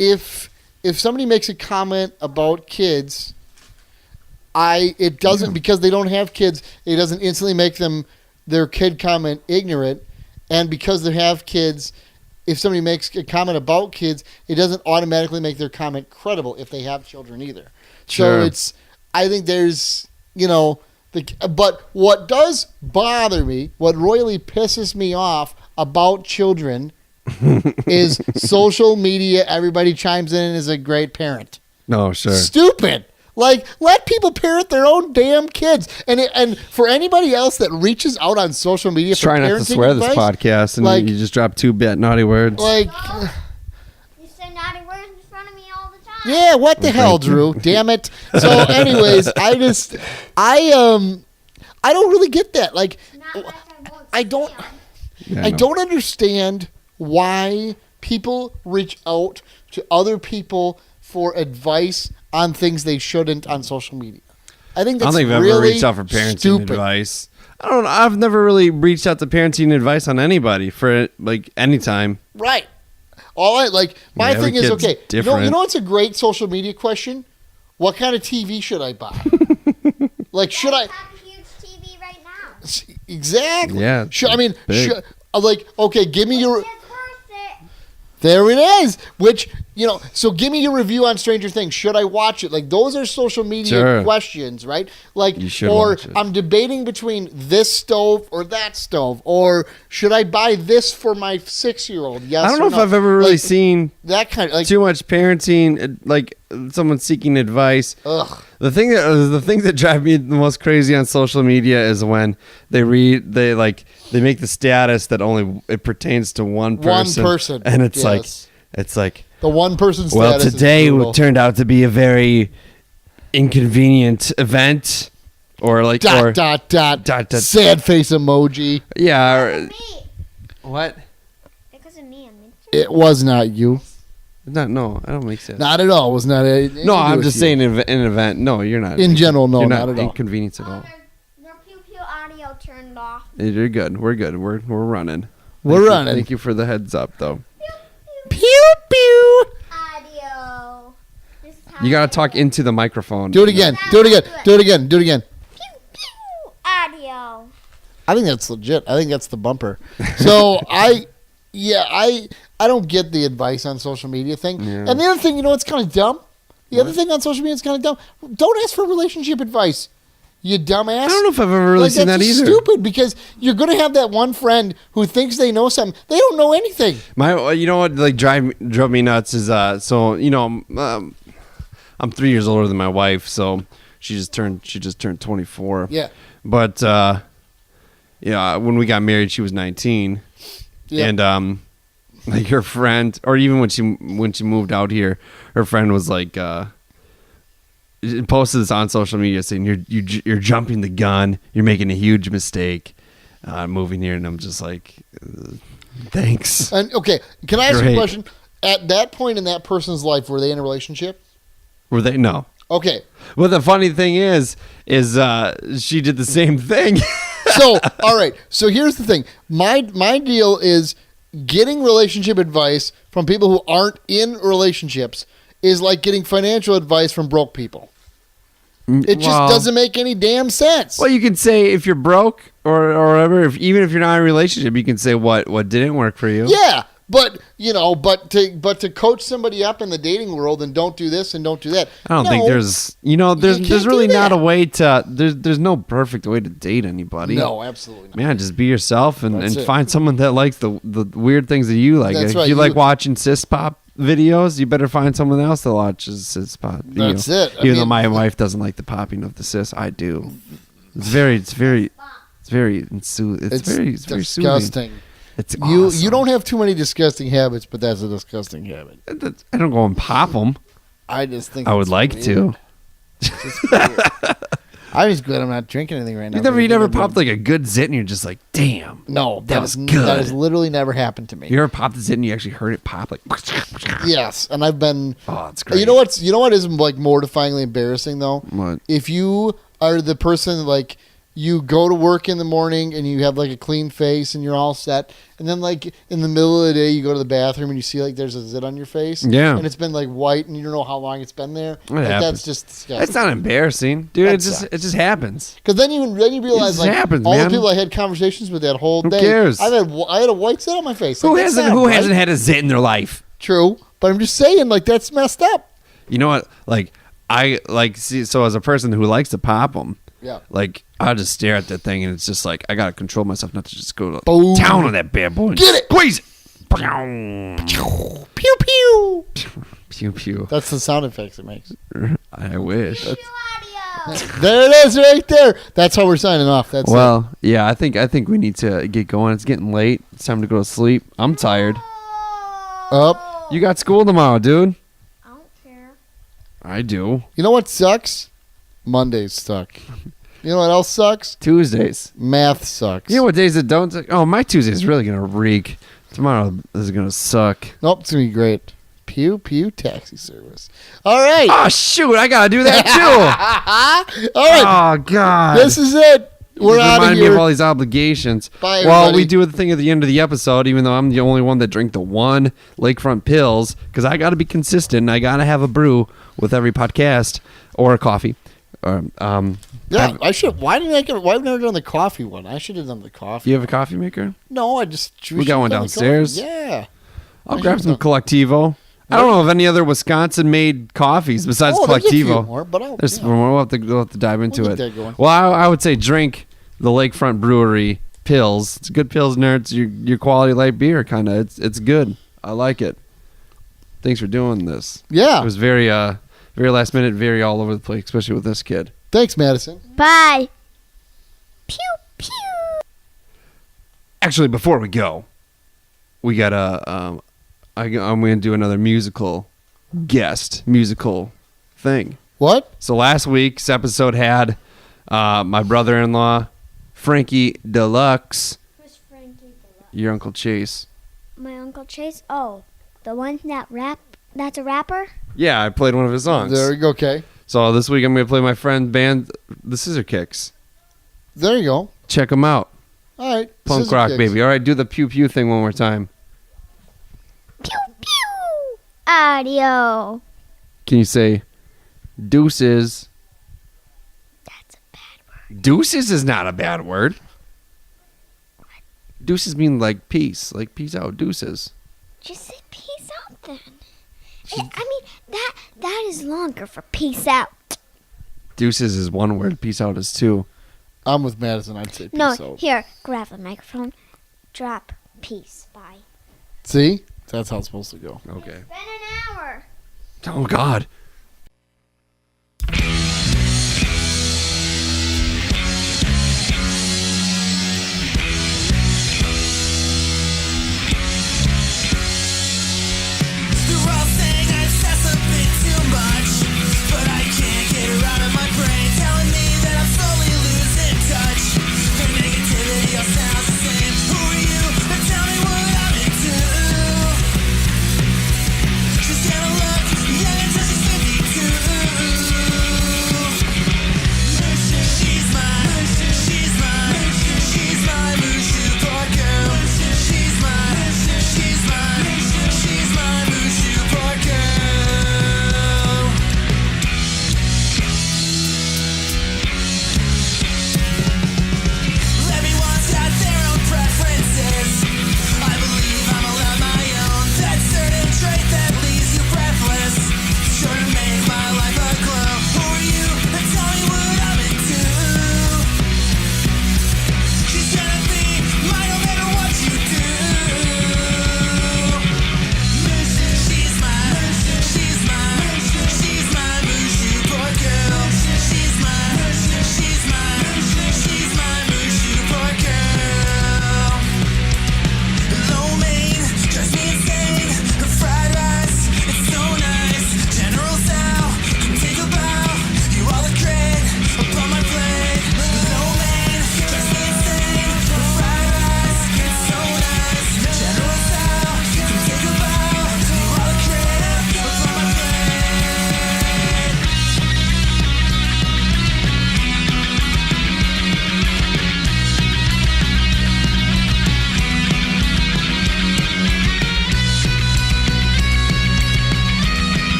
If somebody makes a comment about kids, it doesn't because they don't have kids. It doesn't instantly make their kid comment ignorant, and because they have kids. If somebody makes a comment about kids, it doesn't automatically make their comment credible if they have children either. Sure. So I think there's, but what does bother me, what royally pisses me off about children is social media. Everybody chimes in and is a great parent. No, sure. Stupid. Like, let people parent their own damn kids. And for anybody else that reaches out on social media Just for try not to parenting swear advice, this podcast, and like- you just drop 2 naughty words. like, You say naughty words in front of me all the time. yeah, what the hell, Drew? Damn it. So, anyways, I don't really get that. Like, Not like I won't I don't- say 'em. Yeah, I no. don't understand why people reach out to other people for advice on things they shouldn't on social media. I think I that's don't think I've really ever reached out for parenting stupid. advice. I don't know. I've never really reached out to parenting advice on anybody for like any time. Right. All right. Like my every thing is kid's okay. different. You know what's a great social media question? What kind of TV should I buy? Like should I? Have a huge TV Exactly. Yeah, I mean, big. like, okay, give me your. It's perfect. There it is. Which, so give me your review on Stranger Things. Should I watch it? Like, those are social media Sure. questions, right? Like, You should or watch it. I'm debating between this stove or that stove, or should I buy this for my 6-year-old? Yes. I don't or know if no? I've ever really Like, seen that kind of like. too much parenting, like someone seeking advice. Ugh. The thing that drive me the most crazy on social media is when they make the status that only it pertains to one person. And it's like The one person well, status today is brutal. turned out to be a very inconvenient event, or like or dot. dot, dot. Sad face emoji. yeah. Or, Me. what? Because of me, I'm It was not you. No, I don't make sense. Not at all. It was not. No, I'm just saying in an event. No, you're not. In general, no, you're not at all. inconvenience at all. Their Pew Pew audio turned off. You're good. We're good. We're running. We're running. Thank you for the heads up, though. Pew pew. Audio. This is how You gotta I talk do it. into the microphone. Do it again. Do it again. Do it again. Do it again. Pew Pew audio. I think that's legit. I think that's the bumper. So I don't get the advice on social media thing. Yeah. And the other thing, it's kind of dumb. The other thing on social media is kind of dumb. Don't ask for relationship advice. You dumbass. I don't know if I've ever really seen that's that just either. stupid because you're going to have that one friend who thinks they know something. They don't know anything. You know what like drove me nuts is I'm 3 years older than my wife, so she just turned 24. Yeah. But when we got married, she was 19. Yeah. And like her friend, or even when she moved out here, her friend was like posted this on social media saying you're jumping the gun, you're making a huge mistake moving here, and I'm just like, thanks. And okay, can I ask you a Great. question? At that point in that person's life, were they in a relationship? Were they? No. Okay. Well, the funny thing is she did the same thing. So, all right. So here's the thing. My deal is getting relationship advice from people who aren't in relationships is like getting financial advice from broke people. It just doesn't make any damn sense. Well, you can say if you're broke or whatever, even if you're not in a relationship, you can say what didn't work for you. Yeah, but to coach somebody up in the dating world and don't do this and don't do that. I don't No. think there's can't really do not that. a way to there's no perfect way to date anybody. No, absolutely not. Man, just be yourself and That's it. find someone that likes the weird things that you like. That's If right. you like watching cis pop videos, you better find someone else that watches cis pop. That's it. I Even though mean- my wife doesn't like the popping of the cis, I do. It's very very very soothing. It's disgusting. It's You awesome. don't have too many disgusting habits, but that's a disgusting habit. I don't go and pop them. I just think I would it's like weird. to. It's just weird. I'm just glad I'm not drinking anything right now. You never because popped like a good zit and you're just like, damn. No, That was That good. has literally never happened to me. You ever popped the zit and you actually heard it pop like? Yes, and I've been. Oh, it's great. You know what is like mortifyingly embarrassing though? What? If you are the person like you go to work in the morning and you have like a clean face and you're all set, and then like in the middle of the day you go to the bathroom and you see like there's a zit on your face, Yeah. and it's been like white and you don't know how long it's been there. Like, happens. that's just disgusting. It's not embarrassing, dude. That It just sucks. happens. Because then you realize just like happens, all man. the people I had conversations with that whole Who day. cares? I had a white zit on my face. Who Like, that's hasn't not right. had a zit in their life? True, but I'm just saying like that's messed up. You know what? Like I like see. So as a person who likes to pop them, Yeah. like I'll just stare at that thing and it's just like I gotta control myself not to just go to Boom. town on that bad boy. and Get it! Squeeze it. Pew pew. Pew pew. That's the sound effects it makes. I wish. Pew Pew audio. There it is, right there. That's how we're signing off. That's it. Well, yeah, I think we need to get going. It's getting late. It's time to go to sleep. I'm tired. Up. You got school tomorrow, dude. I don't care. I do. You know what sucks? Mondays suck. You know what else sucks? Tuesdays. Math sucks. You know what days that don't suck? Oh, my Tuesday is really gonna reek. Tomorrow is gonna suck. Nope, it's gonna be great. Pew pew taxi service. All right. Oh shoot, I gotta do that too. All right. Oh god. This is it. We're out of reminding me of here. all these obligations. Bye, well, everybody. we do the thing at the end of the episode, even though I'm the only one that drink the one Lakefront Pills, because I got to be consistent. And I got to have a brew with every podcast or a coffee. Yeah, I should. Why didn't I get? Why have I never done the coffee one? I should have done the coffee. You have a coffee maker? No, I just. We got one downstairs. Yeah. I'll grab some Collectivo. I don't know of any other Wisconsin-made coffees besides There's a few Collectivo. more, but There's more. We'll have to dive into We'll it. get that going. Well, I would say drink the Lakefront Brewery Pils. It's a good Pilsner. It's your quality light beer, kind of. It's good. I like it. Thanks for doing this. Yeah. It was very very last minute, very all over the place, especially with this kid. Thanks, Madison. Bye. Pew pew. Actually, before we go, we got I'm going to do another musical thing. What? So last week's episode had my brother-in-law, Frankie Deluxe, Who's Frankie Deluxe? your Uncle Chase. My Uncle Chase? Oh, the one that's a rapper? Yeah, I played one of his songs. There you go. Okay. So this week I'm going to play my friend band, the Scissor Kicks. There you go. Check them out. All right. Punk Scissor rock, Kicks. baby. All right, do the Pew Pew thing one more time. Pew pew. Audio. Can you say deuces? That's a bad word. Deuces is not a bad word. Deuces mean like peace out. Deuces. Just say peace out then. That is longer for peace out. Deuces is one word. Peace out is two. I'm with Madison. I'd say peace No, out. here, grab the microphone. Drop peace. Bye. See? That's how it's supposed to go. Okay. It's been an hour. Oh God.